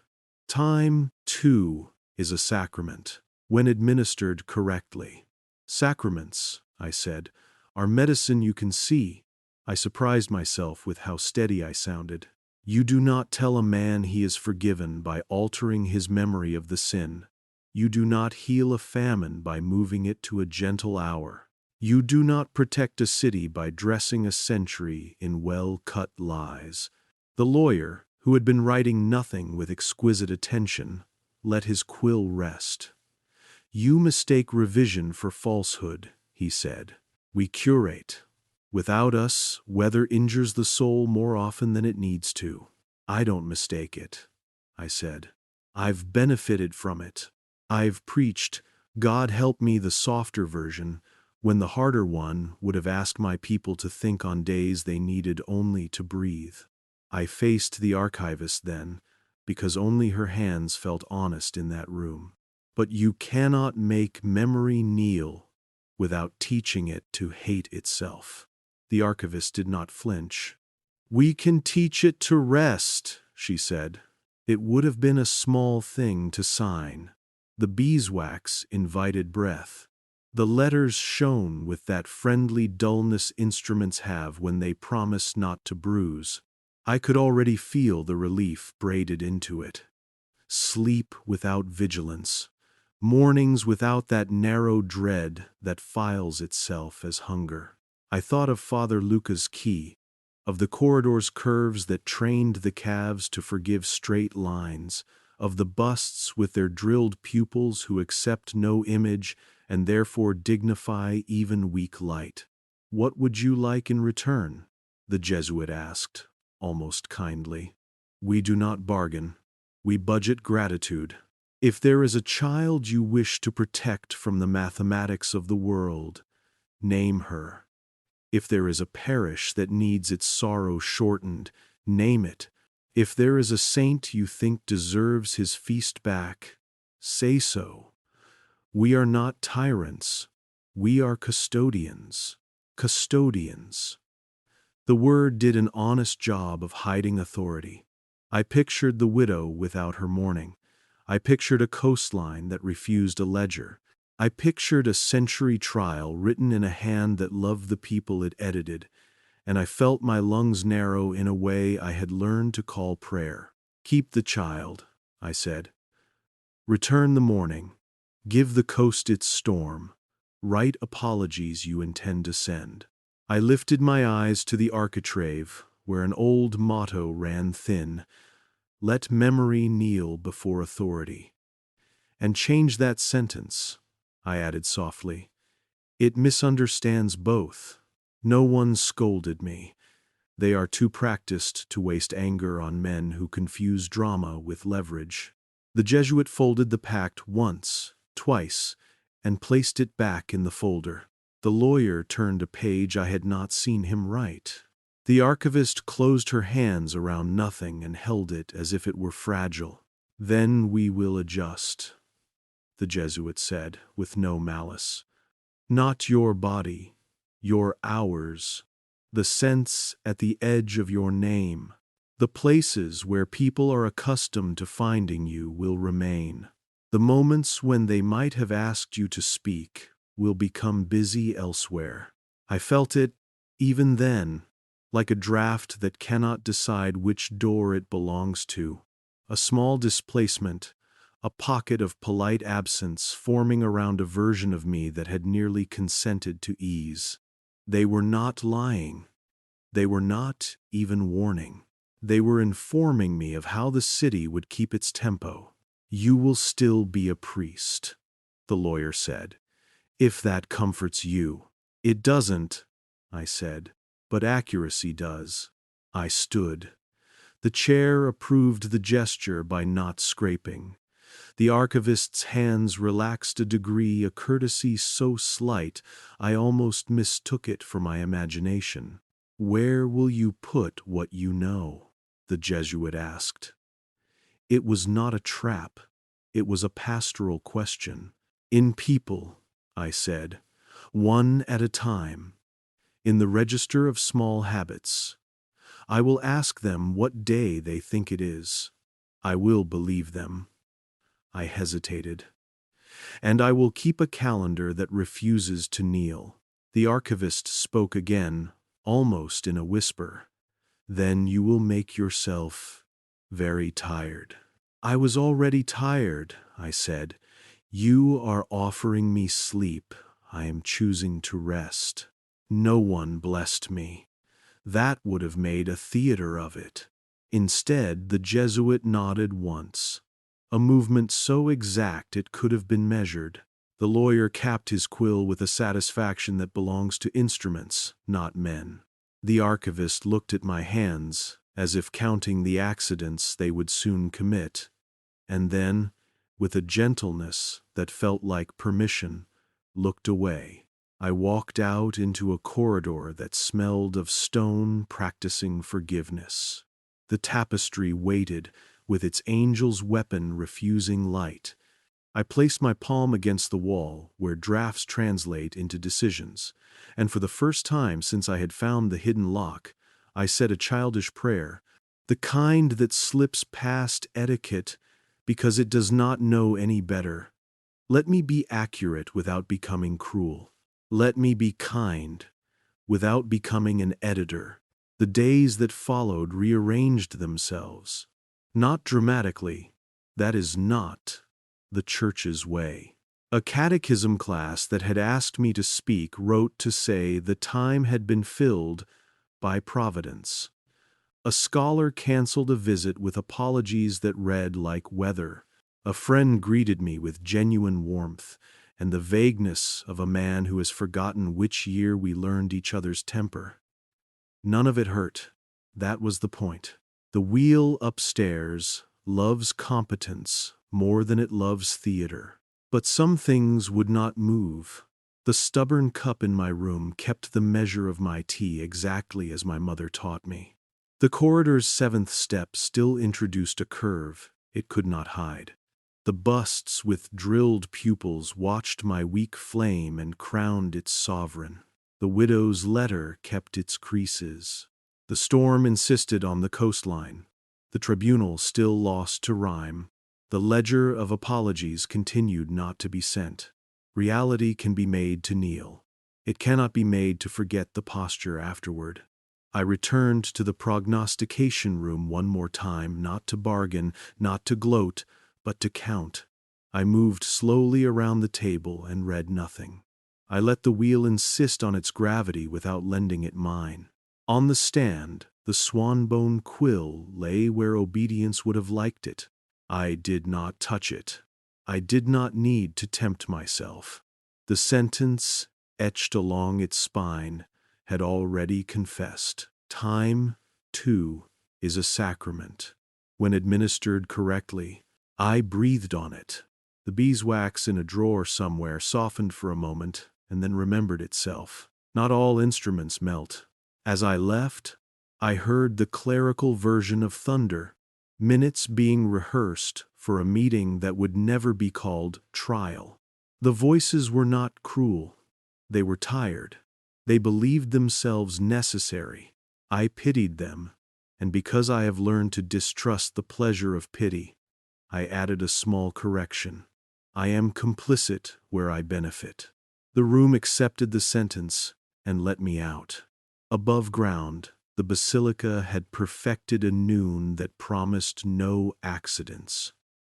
Time, too, is a sacrament, when administered correctly. "Sacraments," I said, "are medicine you can see." I surprised myself with how steady I sounded. "You do not tell a man he is forgiven by altering his memory of the sin. You do not heal a famine by moving it to a gentle hour. You do not protect a city by dressing a century in well-cut lies." The lawyer, who had been writing nothing with exquisite attention, let his quill rest. "You mistake revision for falsehood," he said. "We curate. Without us, weather injures the soul more often than it needs to." "I don't mistake it," I said. "I've benefited from it. I've preached, 'God help me,' the softer version, when the harder one would have asked my people to think on days they needed only to breathe." I faced the archivist then, because only her hands felt honest in that room. "But you cannot make memory kneel without teaching it to hate itself." The archivist did not flinch. "We can teach it to rest," she said. It would have been a small thing to sign. The beeswax invited breath. The letters shone with that friendly dullness instruments have when they promise not to bruise. I could already feel the relief braided into it. Sleep without vigilance. Mornings without that narrow dread that files itself as hunger. I thought of Father Luca's key, of the corridor's curves that trained the calves to forgive straight lines, of the busts with their drilled pupils who accept no image and therefore dignify even weak light. "What would you like in return?" the Jesuit asked, almost kindly. "We do not bargain. We budget gratitude. If there is a child you wish to protect from the mathematics of the world, name her. If there is a parish that needs its sorrow shortened, name it. If there is a saint you think deserves his feast back, say so. We are not tyrants. We are custodians. Custodians." The word did an honest job of hiding authority. I pictured the widow without her mourning. I pictured a coastline that refused a ledger. I pictured a century trial written in a hand that loved the people it edited, and I felt my lungs narrow in a way I had learned to call prayer. "Keep the child," I said. "Return the morning. Give the coast its storm. Write apologies you intend to send." I lifted my eyes to the architrave, where an old motto ran thin, "Let memory kneel before authority." "And change that sentence," I added softly. "It misunderstands both. No one scolded me. They are too practiced to waste anger on men who confuse drama with leverage." The Jesuit folded the pact once, twice, and placed it back in the folder. The lawyer turned a page I had not seen him write. The archivist closed her hands around nothing and held it as if it were fragile. "Then we will adjust," the Jesuit said, with no malice. "Not your body, your hours, the sense at the edge of your name. The places where people are accustomed to finding you will remain. The moments when they might have asked you to speak will become busy elsewhere." I felt it, even then, like a draft that cannot decide which door it belongs to. A small displacement, a pocket of polite absence forming around a version of me that had nearly consented to ease. They were not lying. They were not even warning. They were informing me of how the city would keep its tempo. "You will still be a priest," the lawyer said, "if that comforts you." "It doesn't," I said, "but accuracy does." I stood. The chair approved the gesture by not scraping. The archivist's hands relaxed a degree, a courtesy so slight I almost mistook it for my imagination. "Where will you put what you know?" the Jesuit asked. It was not a trap. It was a pastoral question. In people, I said, one at a time. In the register of small habits. I will ask them what day they think it is. I will believe them. I hesitated. And I will keep a calendar that refuses to kneel. The archivist spoke again, almost in a whisper. Then you will make yourself very tired. I was already tired, I said. You are offering me sleep. I am choosing to rest. No one blessed me. That would have made a theater of it. Instead, the Jesuit nodded once. A movement so exact it could have been measured. The lawyer capped his quill with a satisfaction that belongs to instruments, not men. The archivist looked at my hands, as if counting the accidents they would soon commit, and then, with a gentleness that felt like permission, looked away. I walked out into a corridor that smelled of stone practicing forgiveness. The tapestry waited, with its angel's weapon refusing light. I placed my palm against the wall, where drafts translate into decisions, and for the first time since I had found the hidden lock, I said a childish prayer, the kind that slips past etiquette because it does not know any better. Let me be accurate without becoming cruel. Let me be kind without becoming an editor. The days that followed rearranged themselves. Not dramatically. That is not the Church's way. A catechism class that had asked me to speak wrote to say the time had been filled by providence. A scholar canceled a visit with apologies that read like weather. A friend greeted me with genuine warmth and the vagueness of a man who has forgotten which year we learned each other's temper. None of it hurt. That was the point. The wheel upstairs loves competence more than it loves theater. But some things would not move. The stubborn cup in my room kept the measure of my tea exactly as my mother taught me. The corridor's seventh step still introduced a curve it could not hide. The busts with drilled pupils watched my weak flame and crowned its sovereign. The widow's letter kept its creases. The storm insisted on the coastline. The tribunal still lost to rhyme. The ledger of apologies continued not to be sent. Reality can be made to kneel. It cannot be made to forget the posture afterward. I returned to the prognostication room one more time, not to bargain, not to gloat, but to count. I moved slowly around the table and read nothing. I let the wheel insist on its gravity without lending it mine. On the stand, the swan-bone quill lay where obedience would have liked it. I did not touch it. I did not need to tempt myself. The sentence, etched along its spine, had already confessed. Time, too, is a sacrament. When administered correctly, I breathed on it. The beeswax in a drawer somewhere softened for a moment and then remembered itself. Not all instruments melt. As I left, I heard the clerical version of thunder, minutes being rehearsed for a meeting that would never be called trial. The voices were not cruel. They were tired. They believed themselves necessary. I pitied them, and because I have learned to distrust the pleasure of pity, I added a small correction. I am complicit where I benefit. The room accepted the sentence and let me out. Above ground, the basilica had perfected a noon that promised no accidents.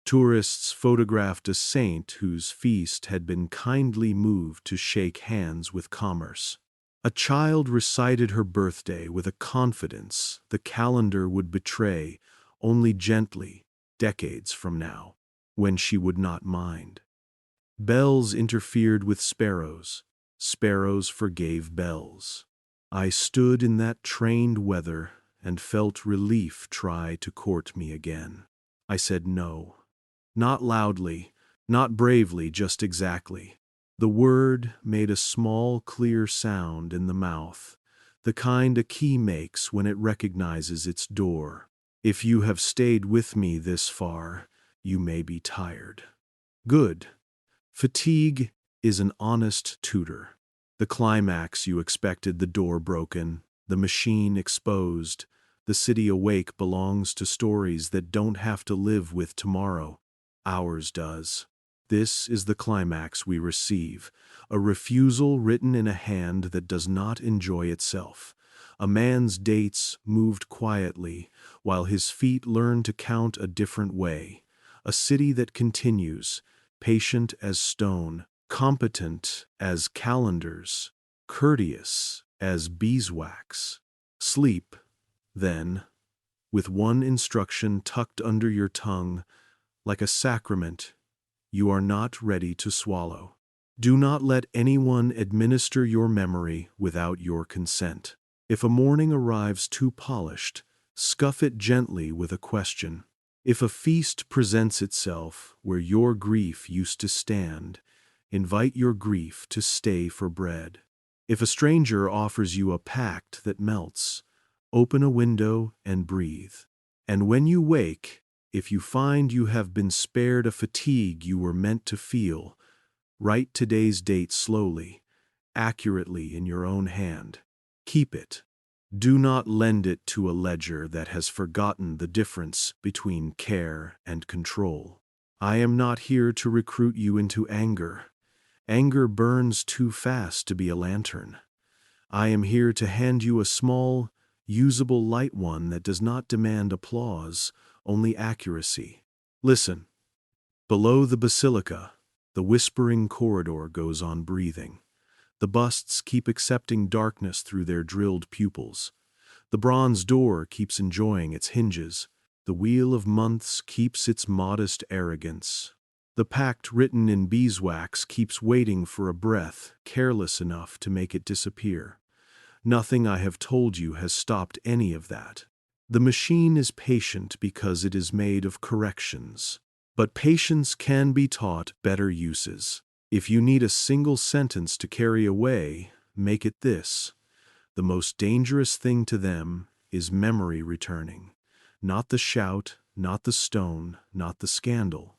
Tourists photographed a saint whose feast had been kindly moved to shake hands with commerce. A child recited her birthday with a confidence the calendar would betray only gently decades from now, when she would not mind. Bells interfered with sparrows. Sparrows forgave bells. I stood in that trained weather and felt relief try to court me again. I said no. Not loudly, not bravely, just exactly. The word made a small, clear sound in the mouth, the kind a key makes when it recognizes its door. If you have stayed with me this far, you may be tired. Good. Fatigue is an honest tutor. The climax you expected, the door broken, the machine exposed, the city awake, belongs to stories that don't have to live with tomorrow. Ours does. This is the climax we receive, a refusal written in a hand that does not enjoy itself. A man's dates moved quietly, while his feet learn to count a different way. A city that continues, patient as stone, competent as calendars, courteous as beeswax. Sleep, then, with one instruction tucked under your tongue, like a sacrament you are not ready to swallow. Do not let anyone administer your memory without your consent. If a morning arrives too polished, scuff it gently with a question. If a feast presents itself where your grief used to stand, invite your grief to stay for bread. If a stranger offers you a pact that melts, open a window and breathe. And when you wake, if you find you have been spared a fatigue you were meant to feel, write today's date slowly, accurately in your own hand. Keep it. Do not lend it to a ledger that has forgotten the difference between care and control. I am not here to recruit you into anger. Anger burns too fast to be a lantern. I am here to hand you a small, usable light one that does not demand applause, only accuracy. Listen. Below the basilica, the whispering corridor goes on breathing. The busts keep accepting darkness through their drilled pupils. The bronze door keeps enjoying its hinges. The wheel of months keeps its modest arrogance. The pact written in beeswax keeps waiting for a breath careless enough to make it disappear. Nothing I have told you has stopped any of that. The machine is patient because it is made of corrections. But patience can be taught better uses. If you need a single sentence to carry away, make it this. The most dangerous thing to them is memory returning. Not the shout, not the stone, not the scandal.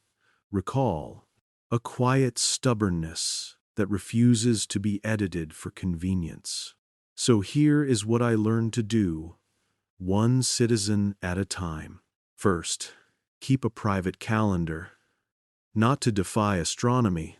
Recall, a quiet stubbornness that refuses to be edited for convenience. So here is what I learned to do, one citizen at a time. First, keep a private calendar, not to defy astronomy,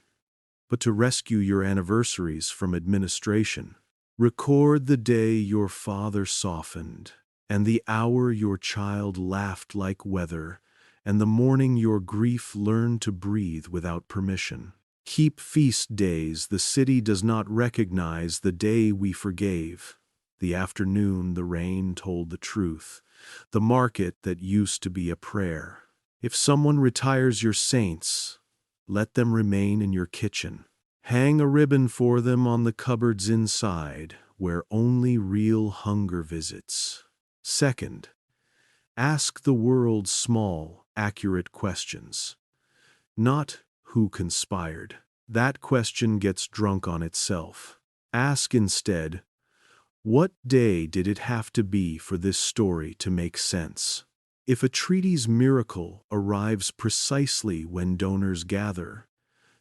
but to rescue your anniversaries from administration. Record the day your father softened, and the hour your child laughed like weather, and the morning your grief learned to breathe without permission. Keep feast days the city does not recognize, the day we forgave, the afternoon the rain told the truth, the market that used to be a prayer. If someone retires your saints, let them remain in your kitchen. Hang a ribbon for them on the cupboards inside, where only real hunger visits. Second, ask the world small, accurate questions. Not who conspired. That question gets drunk on itself. Ask instead, what day did it have to be for this story to make sense? If a treaty's miracle arrives precisely when donors gather,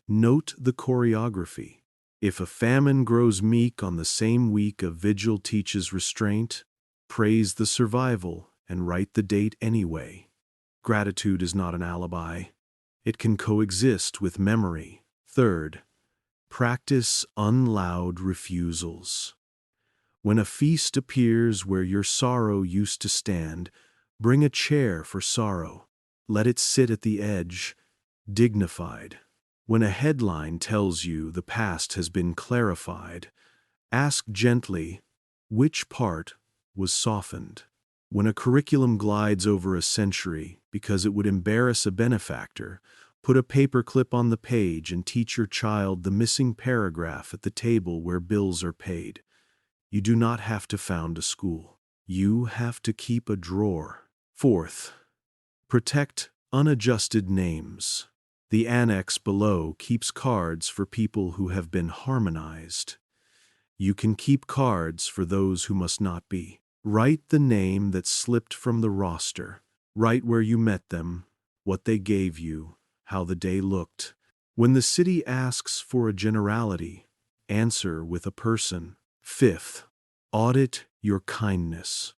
note the choreography. If a famine grows meek on the same week a vigil teaches restraint, praise the survival and write the date anyway. Gratitude is not an alibi. It can coexist with memory. Third, practice unloud refusals. When a feast appears where your sorrow used to stand, bring a chair for sorrow. Let it sit at the edge, dignified. When a headline tells you the past has been clarified, ask gently, which part was softened? When a curriculum glides over a century because it would embarrass a benefactor, put a paperclip on the page and teach your child the missing paragraph at the table where bills are paid. You do not have to found a school. You have to keep a drawer. Fourth, protect unadjusted names. The annex below keeps cards for people who have been harmonized. You can keep cards for those who must not be. Write the name that slipped from the roster. Write where you met them, what they gave you, how the day looked. When the city asks for a generality, answer with a person. 5th, audit your kindness.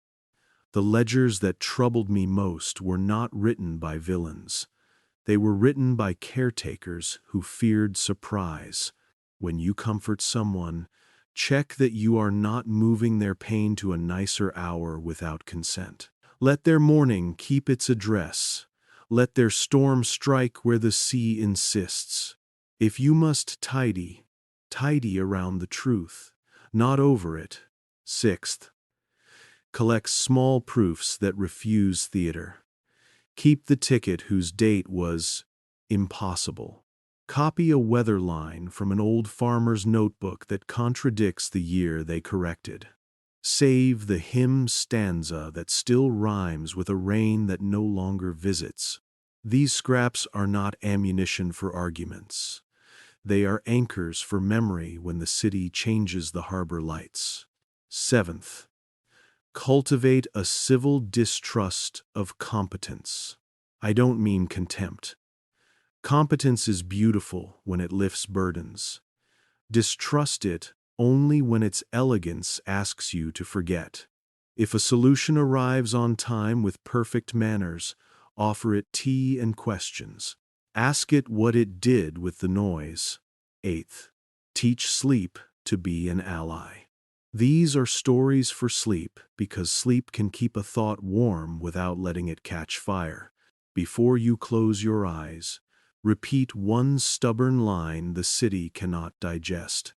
The ledgers that troubled me most were not written by villains. They were written by caretakers who feared surprise. When you comfort someone, check that you are not moving their pain to a nicer hour without consent. Let their mourning keep its address. Let their storm strike where the sea insists. If you must tidy, tidy around the truth, not over it. 6th, collect small proofs that refuse theater. Keep the ticket whose date was impossible. Copy a weather line from an old farmer's notebook that contradicts the year they corrected. Save the hymn stanza that still rhymes with a rain that no longer visits. These scraps are not ammunition for arguments. They are anchors for memory when the city changes the harbor lights. 7th, cultivate a civil distrust of competence. I don't mean contempt. Competence is beautiful when it lifts burdens. Distrust it only when its elegance asks you to forget. If a solution arrives on time with perfect manners, offer it tea and questions. Ask it what it did with the noise. 8th, teach sleep to be an ally. These are stories for sleep because sleep can keep a thought warm without letting it catch fire. Before you close your eyes, repeat one stubborn line the city cannot digest.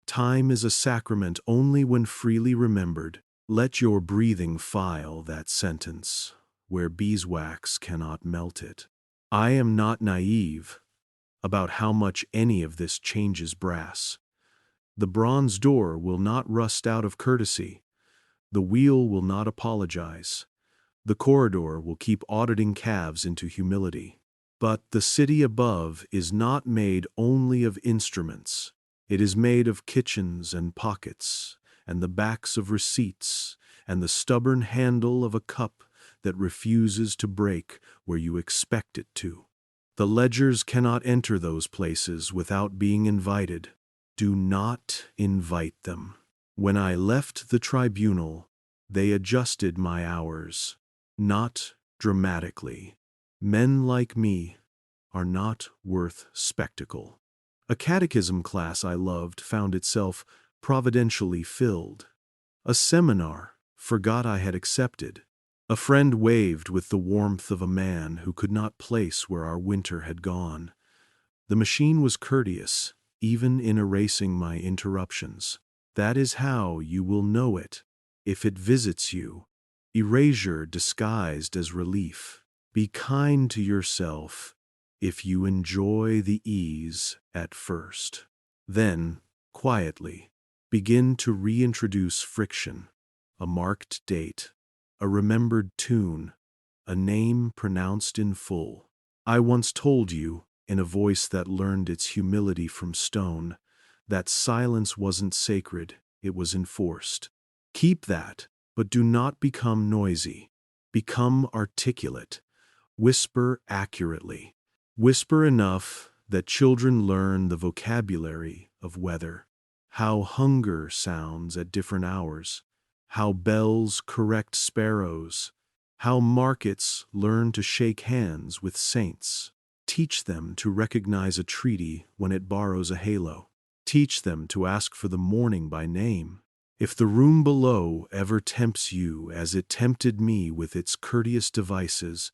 Time is a sacrament only when freely remembered. Let your breathing file that sentence, where beeswax cannot melt it. I am not naive about how much any of this changes brass. The bronze door will not rust out of courtesy. The wheel will not apologize. The corridor will keep auditing calves into humility. But the city above is not made only of instruments. It is made of kitchens and pockets, and the backs of receipts, and the stubborn handle of a cup that refuses to break where you expect it to. The ledgers cannot enter those places without being invited. Do not invite them. When I left the tribunal, they adjusted my hours, not dramatically. Men like me are not worth spectacle. A catechism class I loved found itself providentially filled. A seminar forgot I had accepted. A friend waved with the warmth of a man who could not place where our winter had gone. The machine was courteous, even in erasing my interruptions. That is how you will know it, if it visits you. Erasure disguised as relief. Be kind to yourself if you enjoy the ease at first. Then, quietly, begin to reintroduce friction, a marked date, a remembered tune, a name pronounced in full. I once told you, in a voice that learned its humility from stone, that silence wasn't sacred, it was enforced. Keep that, but do not become noisy. Become articulate. Whisper accurately. Whisper enough that children learn the vocabulary of weather, how hunger sounds at different hours, how bells correct sparrows, how markets learn to shake hands with saints. Teach them to recognize a treaty when it borrows a halo. Teach them to ask for the morning by name. If the room below ever tempts you as it tempted me with its courteous devices,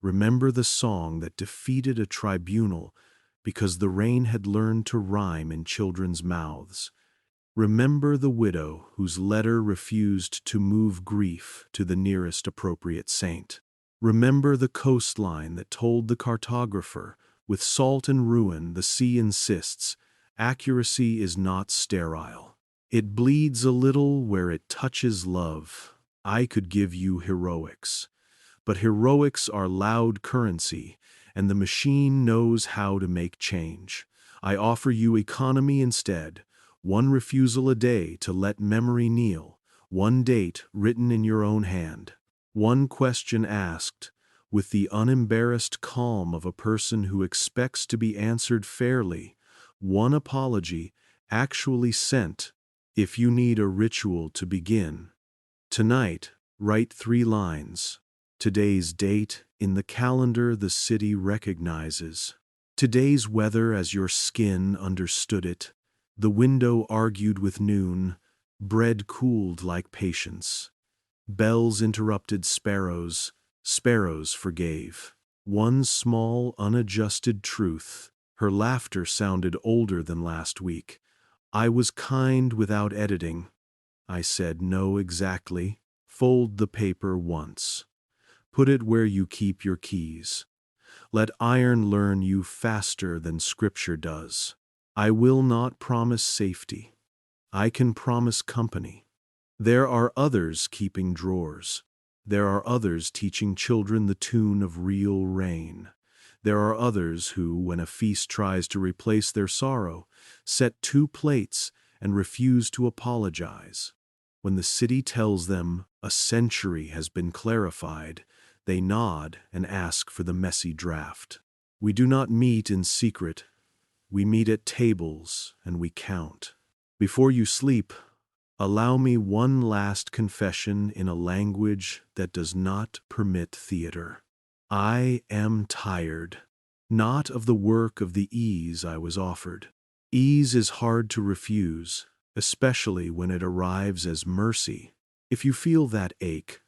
remember the song that defeated a tribunal because the rain had learned to rhyme in children's mouths. Remember the widow whose letter refused to move grief to the nearest appropriate saint. Remember the coastline that told the cartographer, with salt and ruin the sea insists, accuracy is not sterile. It bleeds a little where it touches love. I could give you heroics. But heroics are loud currency, and the machine knows how to make change. I offer you economy instead, one refusal a day to let memory kneel, one date written in your own hand, one question asked, with the unembarrassed calm of a person who expects to be answered fairly. One apology actually sent. If you need a ritual to begin, tonight, write 3 lines. Today's date in the calendar the city recognizes. Today's weather as your skin understood it. The window argued with noon. Bread cooled like patience. Bells interrupted sparrows. Sparrows forgave. One small, unadjusted truth. Her laughter sounded older than last week. I was kind without editing. I said no exactly. Fold the paper once. Put it where you keep your keys. Let iron learn you faster than Scripture does. I will not promise safety. I can promise company. There are others keeping drawers. There are others teaching children the tune of real rain. There are others who, when a feast tries to replace their sorrow, set 2 plates and refuse to apologize. When the city tells them a century has been clarified, they nod and ask for the messy draft. We do not meet in secret. We meet at tables and we count. Before you sleep, allow me one last confession in a language that does not permit theater. I am tired, not of the work of the ease I was offered. Ease is hard to refuse, especially when it arrives as mercy. If you feel that ache,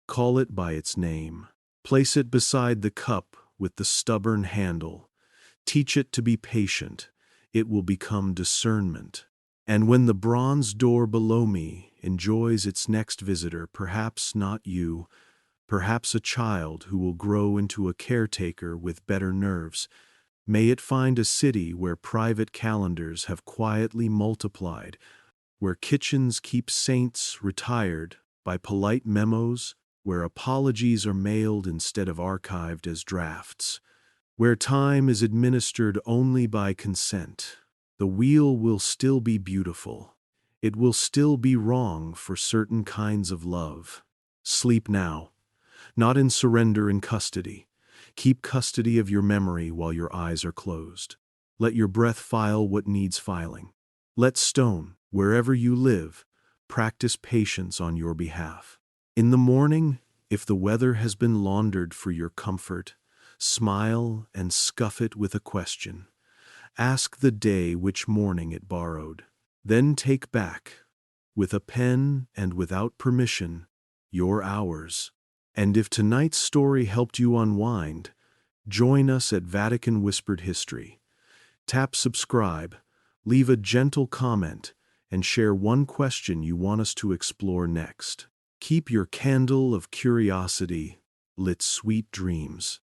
call it by its name. Place it beside the cup with the stubborn handle. Teach it to be patient. It will become discernment. And when the bronze door below me enjoys its next visitor, perhaps not you, perhaps a child who will grow into a caretaker with better nerves, may it find a city where private calendars have quietly multiplied, where kitchens keep saints retired by polite memos, where apologies are mailed instead of archived as drafts, where time is administered only by consent. The wheel will still be beautiful. It will still be wrong for certain kinds of love. Sleep now, not in surrender in custody. Keep custody of your memory while your eyes are closed. Let your breath file what needs filing. Let stone, wherever you live, practice patience on your behalf. In the morning, if the weather has been laundered for your comfort, smile and scuff it with a question. Ask the day which morning it borrowed. Then take back, with a pen and without permission, your hours. And if tonight's story helped you unwind, join us at Vatican Whispered History. Tap subscribe, leave a gentle comment, and share one question you want us to explore next. Keep your candle of curiosity lit. Sweet dreams.